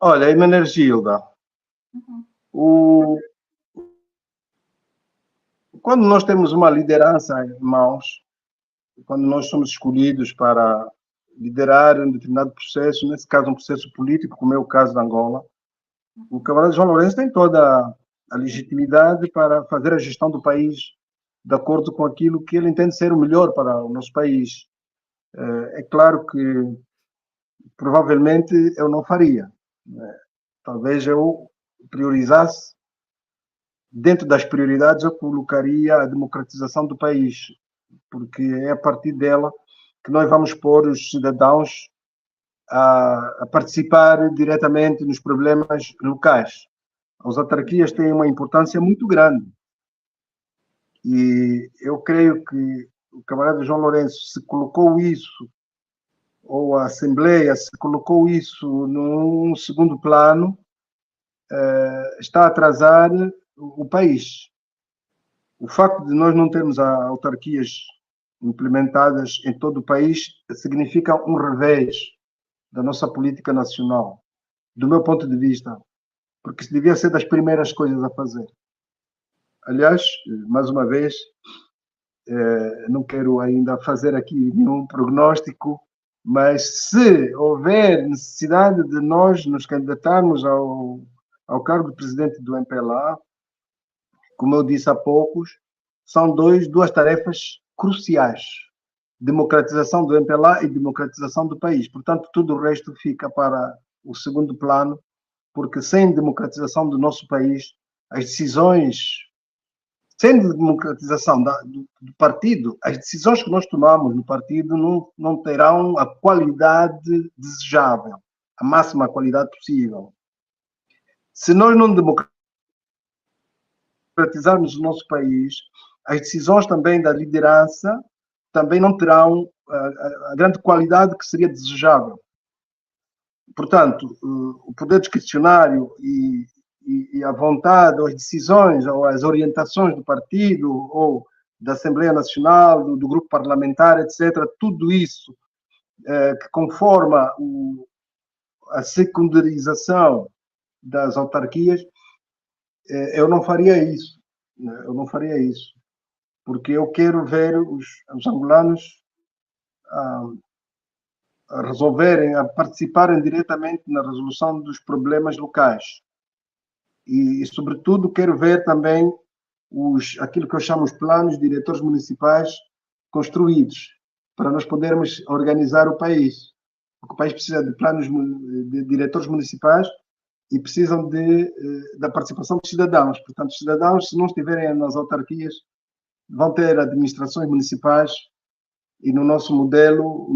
Olha, Emenegilda, quando nós temos uma liderança em mãos, quando nós somos escolhidos para liderar um determinado processo, nesse caso um processo político, como é o caso de Angola, o camarada João Lourenço tem toda a legitimidade para fazer a gestão do país de acordo com aquilo que ele entende ser o melhor para o nosso país. É claro que provavelmente eu não faria. Talvez eu priorizasse, dentro das prioridades eu colocaria a democratização do país, porque é a partir dela que nós vamos pôr os cidadãos a participar diretamente nos problemas locais. As autarquias têm uma importância muito grande. E eu creio que o camarada João Lourenço se colocou isso, ou a Assembleia se colocou isso num segundo plano, está a atrasar o país. O facto de nós não termos autarquias implementadas em todo o país significa um revés da nossa política nacional, do meu ponto de vista, porque isso devia ser das primeiras coisas a fazer. Aliás, mais uma vez, não quero ainda fazer aqui nenhum prognóstico, mas se houver necessidade de nós nos candidatarmos ao cargo de presidente do MPLA, como eu disse há poucos, são duas tarefas cruciais: democratização do MPLA e democratização do país. Portanto, tudo o resto fica para o segundo plano, porque sem democratização do nosso país, as decisões, sem democratização do partido, as decisões que nós tomamos no partido não terão a qualidade desejável, a máxima qualidade possível. Se nós não democratizarmos o nosso país, as decisões também da liderança também não terão a grande qualidade que seria desejável. Portanto, o poder discricionário e a vontade, ou as decisões, ou as orientações do partido, ou da Assembleia Nacional, do grupo parlamentar, etc., tudo isso que conforma a secundarização das autarquias, eu não faria isso. Eu não faria isso. Porque eu quero ver os angolanos a resolverem, a participarem diretamente na resolução dos problemas locais. E sobretudo, quero ver também aquilo que eu chamo os planos diretores municipais construídos, para nós podermos organizar o país. Porque o país precisa de planos de diretores municipais e precisam da participação dos cidadãos. Portanto, os cidadãos, se não estiverem nas autarquias, vão ter administrações municipais e o nosso modelo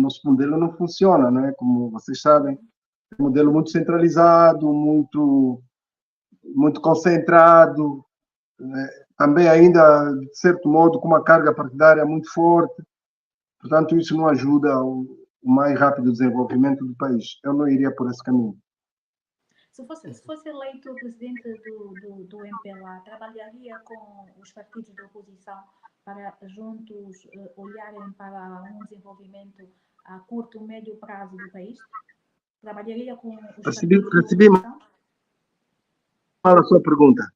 não funciona, não é? Como vocês sabem, é um modelo muito centralizado, muito concentrado, né? Também ainda, de certo modo, com uma carga partidária muito forte. Portanto, isso não ajuda o mais rápido desenvolvimento do país. Eu não iria por esse caminho. Se fosse eleito o presidente do MPLA, trabalharia com os partidos da oposição para juntos olharem para um desenvolvimento a curto, médio prazo do país? Trabalharia com os partidos da oposição? Mal a sua pergunta.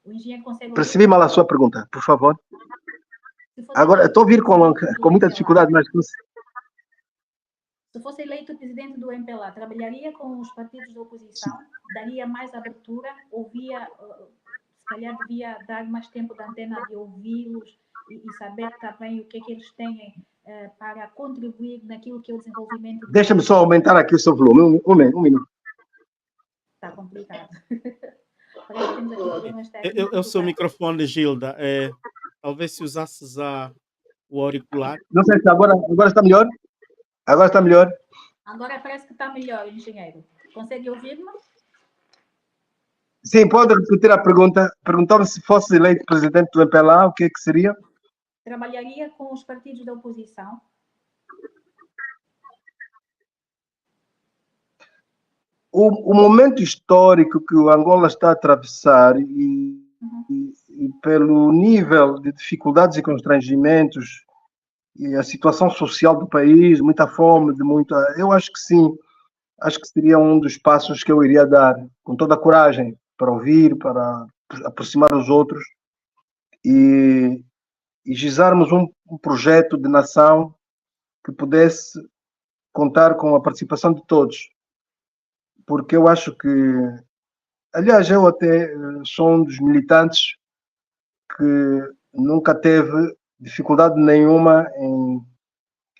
O engenheiro consegue percebi mal a sua pergunta, por favor. Agora, estou a ouvir com muita dificuldade, mas... Se fosse eleito presidente do MPLA, trabalharia com os partidos da oposição? Daria mais abertura? Se calhar devia dar mais tempo de antena de ouvi-los e saber também o que é que eles têm para contribuir naquilo que é o desenvolvimento... Deixa-me só aumentar aqui o seu volume. Um minuto. Está complicado. Parece que temos aqui problemas técnicos. É o seu microfone, Gilda. Talvez se usasses o auricular. Não sei se agora está melhor. Agora está melhor. Agora parece que está melhor, engenheiro. Consegue ouvir-me? Sim, pode repetir a pergunta. Perguntaram se fosse eleito presidente do MPLA, o que é que seria? Trabalharia com os partidos da oposição? O momento histórico que o Angola está a atravessar pelo nível de dificuldades e constrangimentos e a situação social do país, muita fome, eu acho que sim, acho que seria um dos passos que eu iria dar, com toda a coragem, para ouvir, para aproximar os outros e gizarmos um projeto de nação que pudesse contar com a participação de todos. Porque eu acho que, aliás, eu até sou um dos militantes que nunca teve dificuldade nenhuma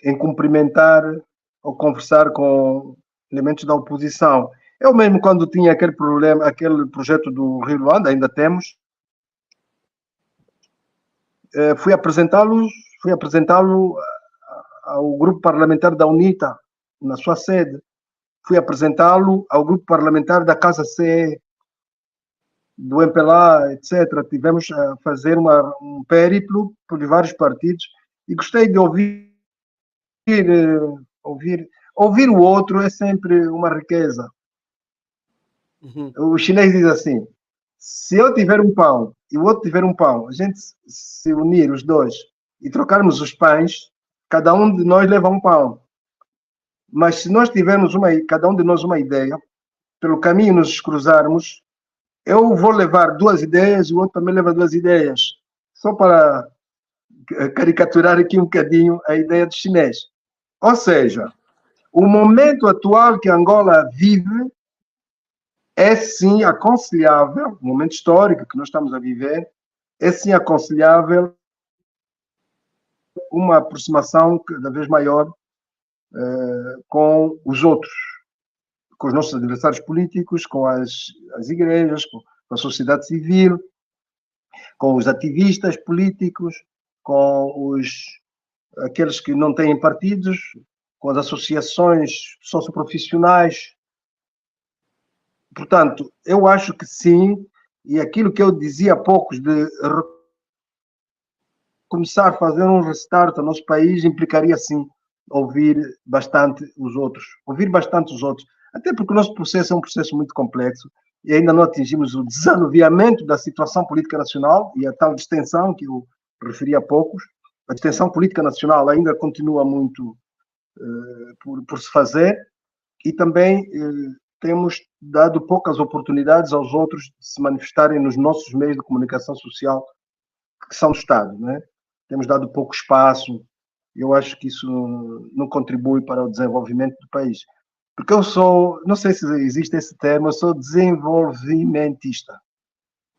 em cumprimentar ou conversar com elementos da oposição. Eu mesmo, quando tinha aquele problema, aquele projeto do Rio Luanda, ainda temos, fui apresentá-lo ao grupo parlamentar da UNITA, na sua sede. Fui apresentá-lo ao grupo parlamentar da Casa CE, do MPLA, etc. Tivemos a fazer um périplo por vários partidos e gostei de ouvir o outro é sempre uma riqueza. O chinês diz assim: se eu tiver um pão e o outro tiver um pão, a gente se unir os dois e trocarmos os pães, cada um de nós leva um pão. Mas se nós tivermos cada um de nós uma ideia, pelo caminho nos cruzarmos, eu vou levar 2 ideias e o outro também leva 2 ideias. Só para caricaturar aqui um bocadinho a ideia do chinês. Ou seja, o momento atual que Angola vive é sim aconselhável, o momento histórico que nós estamos a viver, é sim aconselhável uma aproximação cada vez maior com os outros, com os nossos adversários políticos, com as igrejas, com a sociedade civil, com os ativistas políticos, com aqueles que não têm partidos, com as associações socioprofissionais. Portanto, eu acho que sim, e aquilo que eu dizia há poucos de começar a fazer um restart ao nosso país implicaria sim ouvir bastante os outros, até porque o nosso processo é um processo muito complexo e ainda não atingimos o desanuviamento da situação política nacional e a tal distensão que eu referi há poucos. A distensão política nacional ainda continua muito por se fazer e também temos dado poucas oportunidades aos outros de se manifestarem nos nossos meios de comunicação social que são do Estado, né? Temos dado pouco espaço. Eu acho que isso não contribui para o desenvolvimento do país. Porque eu sou, não sei se existe esse termo, eu sou desenvolvimentista.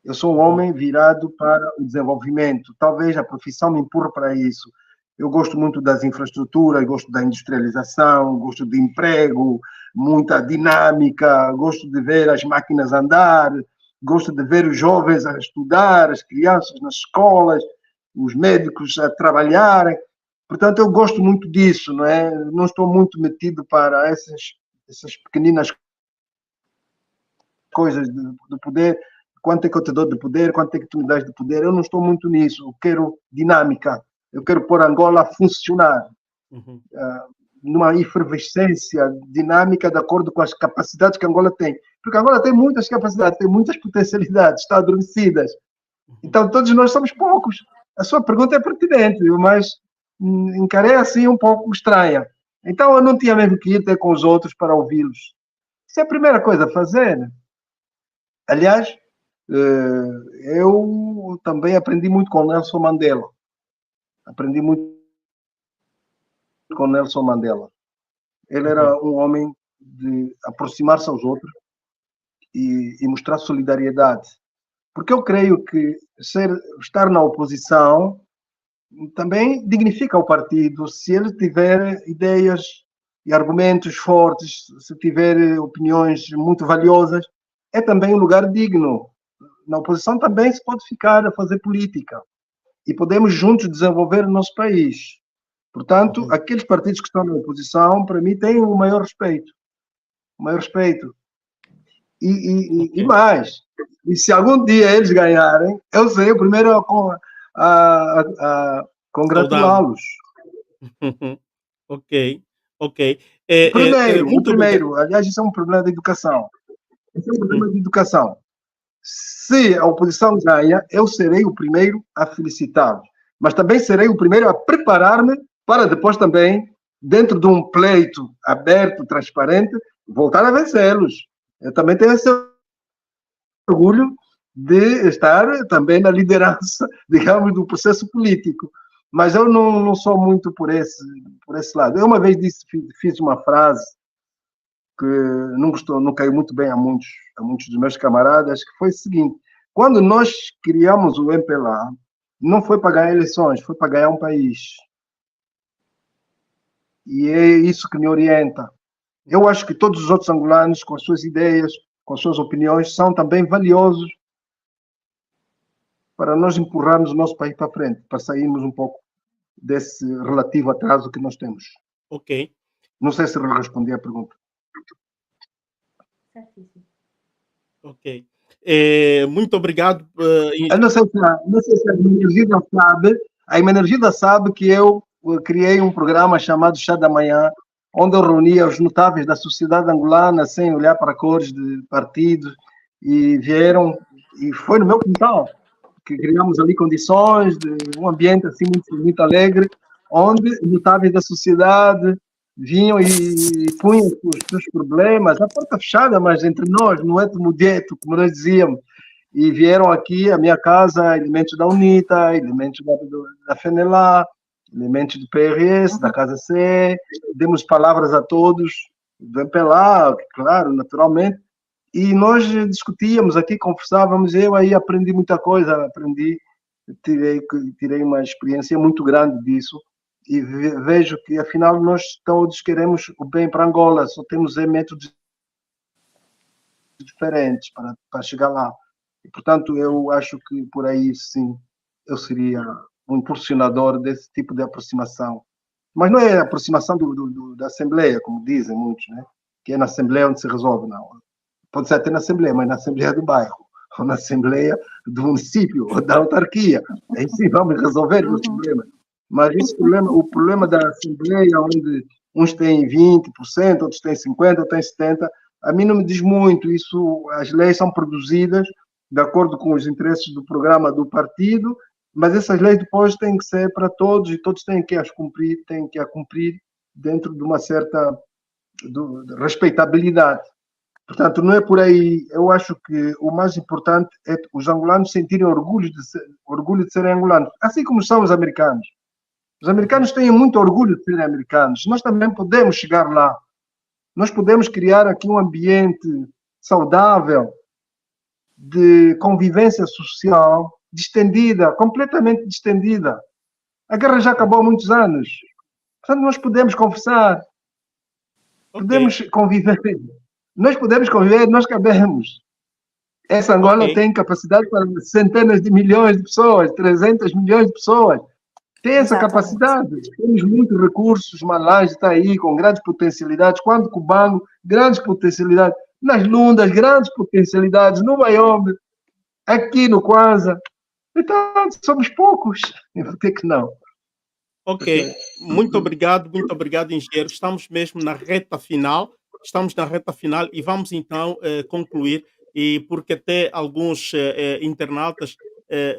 Eu sou um homem virado para o desenvolvimento. Talvez a profissão me empurre para isso. Eu gosto muito das infraestruturas, gosto da industrialização, gosto de emprego, muita dinâmica, gosto de ver as máquinas andar, gosto de ver os jovens a estudar, as crianças nas escolas, os médicos a trabalharem. Portanto, eu gosto muito disso, não é? Não estou muito metido para essas pequeninas coisas do poder. Quanto é que eu te dou de poder? Quanto é que tu me dás de poder? Eu não estou muito nisso. Eu quero dinâmica. Eu quero pôr Angola a funcionar. Numa efervescência dinâmica de acordo com as capacidades que Angola tem. Porque Angola tem muitas capacidades, tem muitas potencialidades, está adormecidas. Então, todos nós somos poucos. A sua pergunta é pertinente, mas encarei assim um pouco estranha. Então, eu não tinha mesmo que ir ter com os outros para ouvi-los. Isso é a primeira coisa a fazer. Aliás, eu também aprendi muito com Nelson Mandela. Aprendi muito com Nelson Mandela. Ele era um homem de aproximar-se aos outros e mostrar solidariedade. Porque eu creio que estar na oposição também dignifica o partido se ele tiver ideias e argumentos fortes, se tiver opiniões muito valiosas, é também um lugar digno. Na oposição também se pode ficar a fazer política e podemos juntos desenvolver o nosso país. Portanto, aqueles partidos que estão na oposição, para mim, têm o maior respeito. O maior respeito. E mais, e se algum dia eles ganharem, eu serei o primeiro a congratulá-los. Ok. Primeiro, aliás, isso é um problema de educação. Isso é um problema de educação. Se a oposição ganha, eu serei o primeiro a felicitá-los, mas também serei o primeiro a preparar-me para depois também, dentro de um pleito aberto, transparente, voltar a vencê-los. Eu também tenho esse orgulho de estar também na liderança, digamos, do processo político. Mas eu não sou muito por esse lado. Eu uma vez fiz uma frase que não caiu muito bem a muitos dos meus camaradas, que foi o seguinte: quando nós criamos o MPLA, não foi para ganhar eleições, foi para ganhar um país. E é isso que me orienta. Eu acho que todos os outros angolanos, com as suas ideias, com as suas opiniões, são também valiosos para nós empurrarmos o nosso país para frente, para sairmos um pouco desse relativo atraso que nós temos. Ok. Não sei se respondi à pergunta. Certíssimo. Ok. Muito obrigado. Eu não sei se a Energida sabe. A Energida sabe que eu criei um programa chamado Chá da Manhã, onde eu reunia os notáveis da sociedade angolana, sem olhar para cores de partidos, e vieram, e foi no meu quintal, que criamos ali condições de um ambiente assim muito alegre, onde notáveis da sociedade vinham e punham os seus problemas, a porta fechada, mas entre nós, no etmo dieto, como nós dizíamos, e vieram aqui à minha casa elementos da UNITA, elementos da FENELA, elementos do PRS, da Casa C, demos palavras a todos, do MPLA, claro, naturalmente, e nós discutíamos aqui, conversávamos, eu aí aprendi muita coisa, tirei uma experiência muito grande disso, e vejo que afinal nós todos queremos o bem para Angola, só temos métodos diferentes para chegar lá. E, portanto, eu acho que por aí sim eu seria um impulsionador desse tipo de aproximação. Mas não é a aproximação da Assembleia, como dizem muitos, né? Que é na Assembleia onde se resolve, não. Pode ser até na Assembleia, mas na Assembleia do bairro, ou na Assembleia do município, ou da autarquia. Aí sim vamos resolver os problemas. Mas o problema da Assembleia, onde uns têm 20%, outros têm 50%, outros têm 70%, a mim não me diz muito. Isso, as leis são produzidas de acordo com os interesses do programa do partido, mas essas leis depois têm que ser para todos e todos têm que as cumprir, dentro de uma certa respeitabilidade. Portanto, não é por aí. Eu acho que o mais importante é os angolanos sentirem orgulho de serem angolanos, assim como são os americanos. Os americanos têm muito orgulho de serem americanos. Nós também podemos chegar lá. Nós podemos criar aqui um ambiente saudável de convivência social distendida, completamente distendida. A guerra já acabou há muitos anos. Portanto, nós podemos conversar, podemos conviver. Nós podemos conviver, nós cabemos. Essa Angola tem capacidade para centenas de milhões de pessoas, 300 milhões de pessoas. Tem essa capacidade. Temos muitos recursos. Malange está aí com grandes potencialidades. Quando Cubango, grandes potencialidades. Nas Lundas, grandes potencialidades. No Wyoming, aqui no Kwanza. Então, somos poucos. Por que não? Ok. Muito obrigado, engenheiro. Estamos mesmo na reta final. E vamos então concluir. E porque até alguns internautas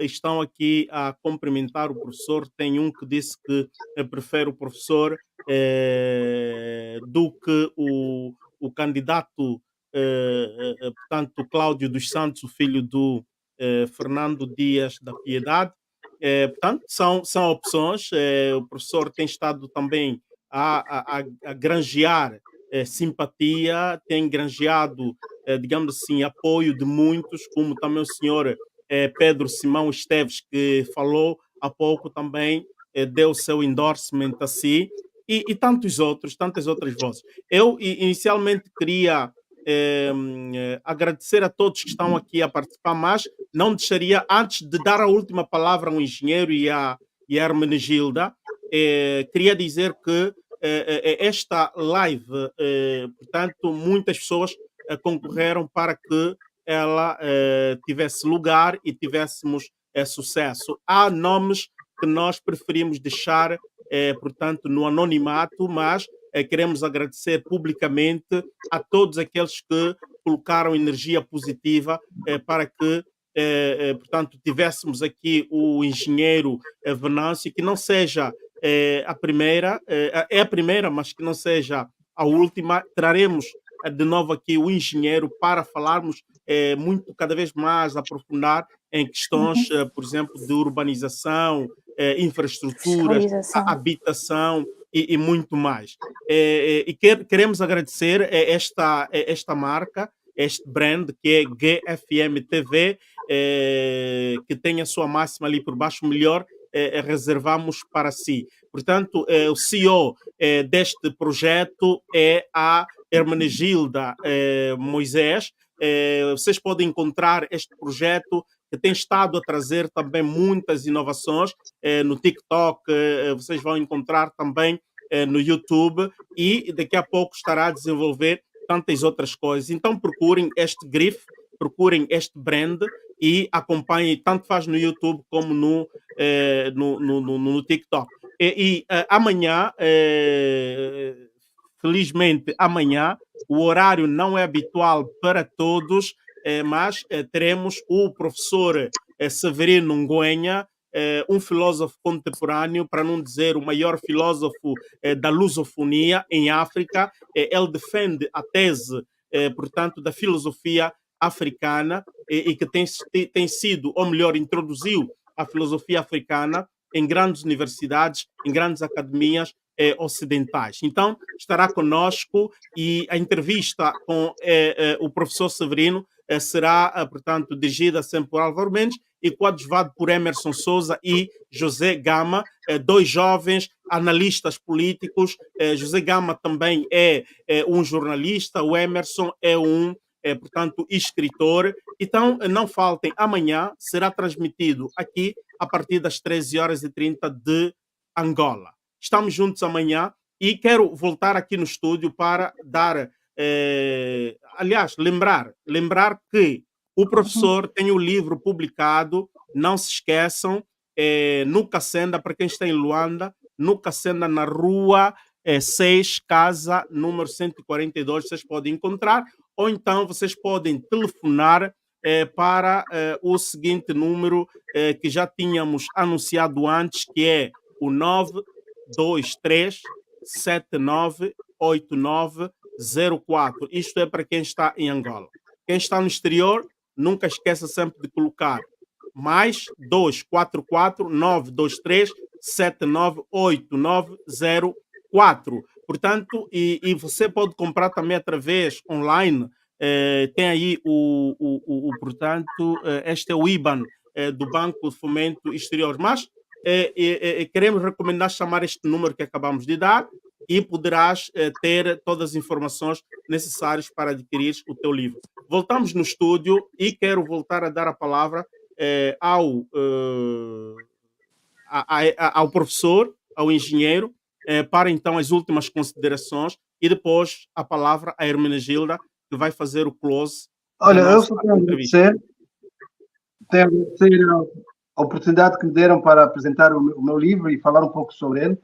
estão aqui a cumprimentar o professor. Tem um que disse que prefere o professor do que o candidato, portanto, Cláudio dos Santos, o filho do Fernando Dias da Piedade. Portanto, são opções. O professor tem estado também a granjear simpatia, tem granjeado, digamos assim, apoio de muitos, como também o senhor Pedro Simão Esteves, que falou há pouco também, deu o seu endorsement a si, e tantas outras vozes. Eu inicialmente queria agradecer a todos que estão aqui a participar, mas não deixaria, antes de dar a última palavra ao engenheiro e à Hermenegilda, queria dizer que esta live, portanto, muitas pessoas concorreram para que ela tivesse lugar e tivéssemos sucesso. Há nomes que nós preferimos deixar, portanto, no anonimato, mas queremos agradecer publicamente a todos aqueles que colocaram energia positiva para que, portanto, tivéssemos aqui o engenheiro Venâncio, que não seja a primeira, é a primeira, mas que não seja a última. Traremos de novo aqui o engenheiro para falarmos muito, cada vez mais, aprofundar em questões, por exemplo, de urbanização, infraestruturas, Fiscalização. habitação e muito mais. E queremos agradecer esta marca, este brand, que é GFM TV, que tem a sua máxima ali por baixo, melhor reservamos para si. Portanto, o CEO deste projeto é a Hermenegilda Moisés. Vocês podem encontrar este projeto que tem estado a trazer também muitas inovações no TikTok, vocês vão encontrar também no YouTube, e daqui a pouco estará a desenvolver tantas outras coisas. Então procurem este grife, procurem este brand e acompanhem, tanto faz no YouTube como no TikTok. Amanhã, felizmente amanhã, o horário não é habitual para todos, mas teremos o professor Severino Ngüenya, um filósofo contemporâneo, para não dizer o maior filósofo da lusofonia em África. Ele defende a tese, portanto, da filosofia africana e que tem sido, ou melhor, introduziu a filosofia africana em grandes universidades, em grandes academias ocidentais. Então, estará conosco, e a entrevista com o professor Severino será, portanto, dirigida sempre por Álvaro Mendes e coadjuvado por Emerson Souza e José Gama, dois jovens analistas políticos. José Gama também é um jornalista, o Emerson é um, portanto, escritor. Então, não faltem, amanhã será transmitido aqui a partir das 13h30 de Angola. Estamos juntos amanhã e quero voltar aqui no estúdio para dar, aliás, lembrar que o professor tem o livro publicado, não se esqueçam, no Cacenda, para quem está em Luanda, no Cacenda, na rua 6, casa número 142, vocês podem encontrar, ou então vocês podem telefonar para o seguinte número que já tínhamos anunciado antes, que é o 923798904. Isto é para quem está em Angola. Quem está no exterior, nunca esqueça sempre de colocar mais 244 923 798904. Portanto, e você pode comprar também através online. Tem aí portanto, este é o IBAN do Banco de Fomento Exterior. Mas queremos recomendar chamar este número que acabamos de dar e poderás ter todas as informações necessárias para adquirir o teu livro. Voltamos no estúdio e quero voltar a dar a palavra ao professor, ao engenheiro, para então as últimas considerações e depois a palavra à Hermenegilda, que vai fazer o close. Olha, eu só tenho a agradecer a oportunidade que me deram para apresentar o meu livro e falar um pouco sobre ele,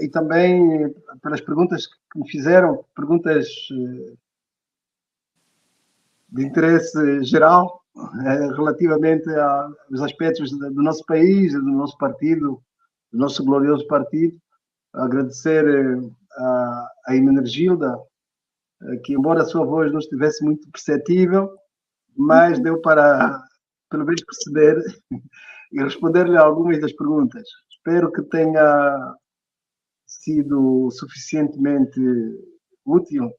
e também pelas perguntas que me fizeram, perguntas de interesse geral, relativamente aos aspectos do nosso país, do nosso partido, do nosso glorioso partido. Agradecer a Hermenegilda, que embora a sua voz não estivesse muito perceptível, mas deu para, pelo menos, perceber e responder-lhe a algumas das perguntas. Espero que tenha sido suficientemente útil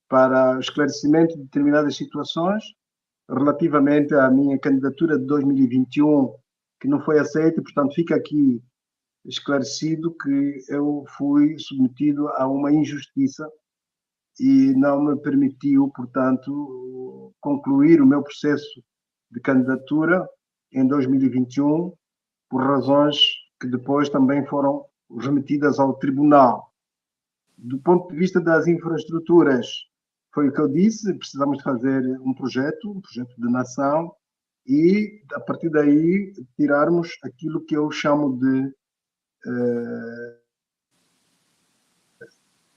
para o esclarecimento de determinadas situações relativamente à minha candidatura de 2021, que não foi aceita. Portanto, fica aqui esclarecido que eu fui submetido a uma injustiça e não me permitiu, portanto, concluir o meu processo de candidatura em 2021, por razões que depois também foram remetidas ao tribunal. Do ponto de vista das infraestruturas, foi o que eu disse, precisamos de fazer um projeto de nação, e a partir daí tirarmos aquilo que eu chamo de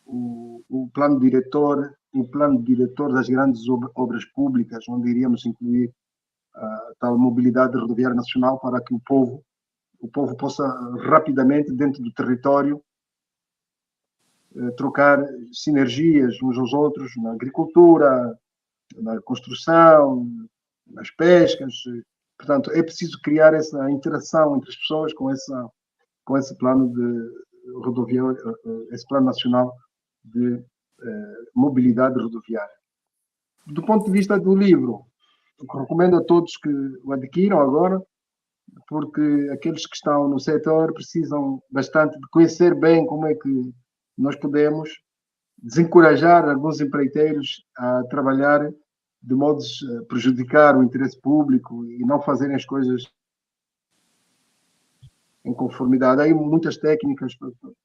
o plano diretor o plano diretor das grandes obras públicas, onde iríamos incluir a tal mobilidade rodoviária nacional para que o povo possa rapidamente, dentro do território, trocar sinergias uns aos outros na agricultura, na construção, nas pescas. Portanto, é preciso criar essa interação entre as pessoas com esse plano de rodoviário, esse plano nacional de mobilidade rodoviária. Do ponto de vista do livro, recomendo a todos que o adquiram agora, porque aqueles que estão no setor precisam bastante de conhecer bem como é que nós podemos desencorajar alguns empreiteiros a trabalhar de modos a prejudicar o interesse público e não fazerem as coisas em conformidade. Há aí muitas técnicas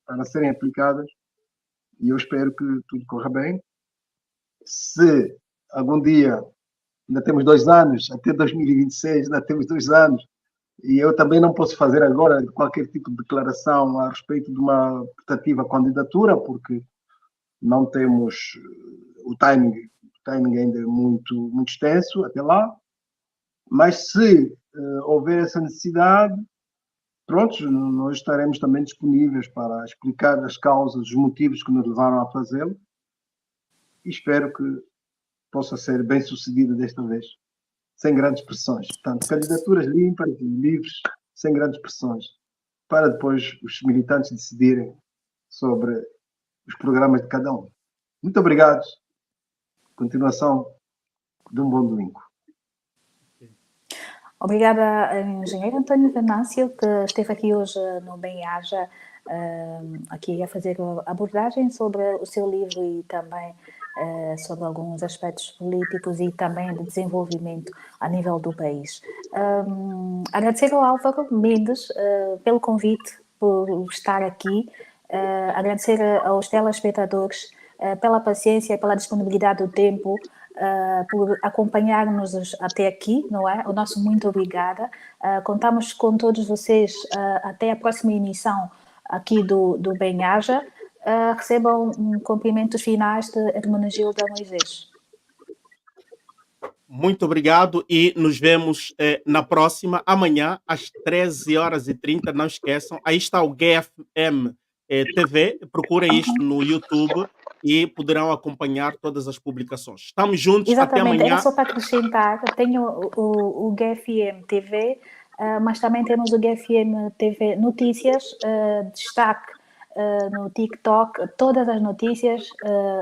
para serem aplicadas e eu espero que tudo corra bem. Se algum dia, ainda temos 2 anos, até 2026, ainda temos 2 anos, e eu também não posso fazer agora qualquer tipo de declaração a respeito de uma putativa candidatura, porque não temos o timing ainda é muito extenso até lá, mas se houver essa necessidade, pronto, nós estaremos também disponíveis para explicar as causas, os motivos que nos levaram a fazê-lo, e espero que possa ser bem sucedida desta vez, sem grandes pressões. Portanto, candidaturas limpas e livres, sem grandes pressões, para depois os militantes decidirem sobre os programas de cada um. Muito obrigado. Continuação de um bom domingo. Obrigada, engenheiro António Venâncio, que esteve aqui hoje no Bem-Aja, aqui a fazer a abordagem sobre o seu livro e também sobre alguns aspectos políticos e também de desenvolvimento a nível do país. Agradecer ao Álvaro Mendes pelo convite, por estar aqui, agradecer aos telespectadores pela paciência e pela disponibilidade do tempo, por acompanhar-nos até aqui, não é? O nosso muito obrigada. Contamos com todos vocês até a próxima emissão aqui do Bem-Aja. Recebam cumprimentos finais de Hermenegilda Moisés. Muito obrigado e nos vemos na próxima, amanhã, às 13h30. Não esqueçam, aí está o GFM TV. Procurem isto no YouTube e poderão acompanhar todas as publicações. Estamos juntos. Exatamente, até amanhã. era só para acrescentar, tenho o GFM TV, mas também temos o GFM TV Notícias, destaque no TikTok, todas as notícias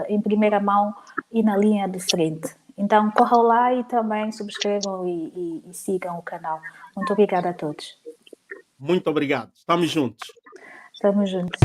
em primeira mão e na linha de frente. Então, corram lá e também subscrevam e sigam o canal. Muito obrigada a todos. Muito obrigado. Estamos juntos. Estamos juntos.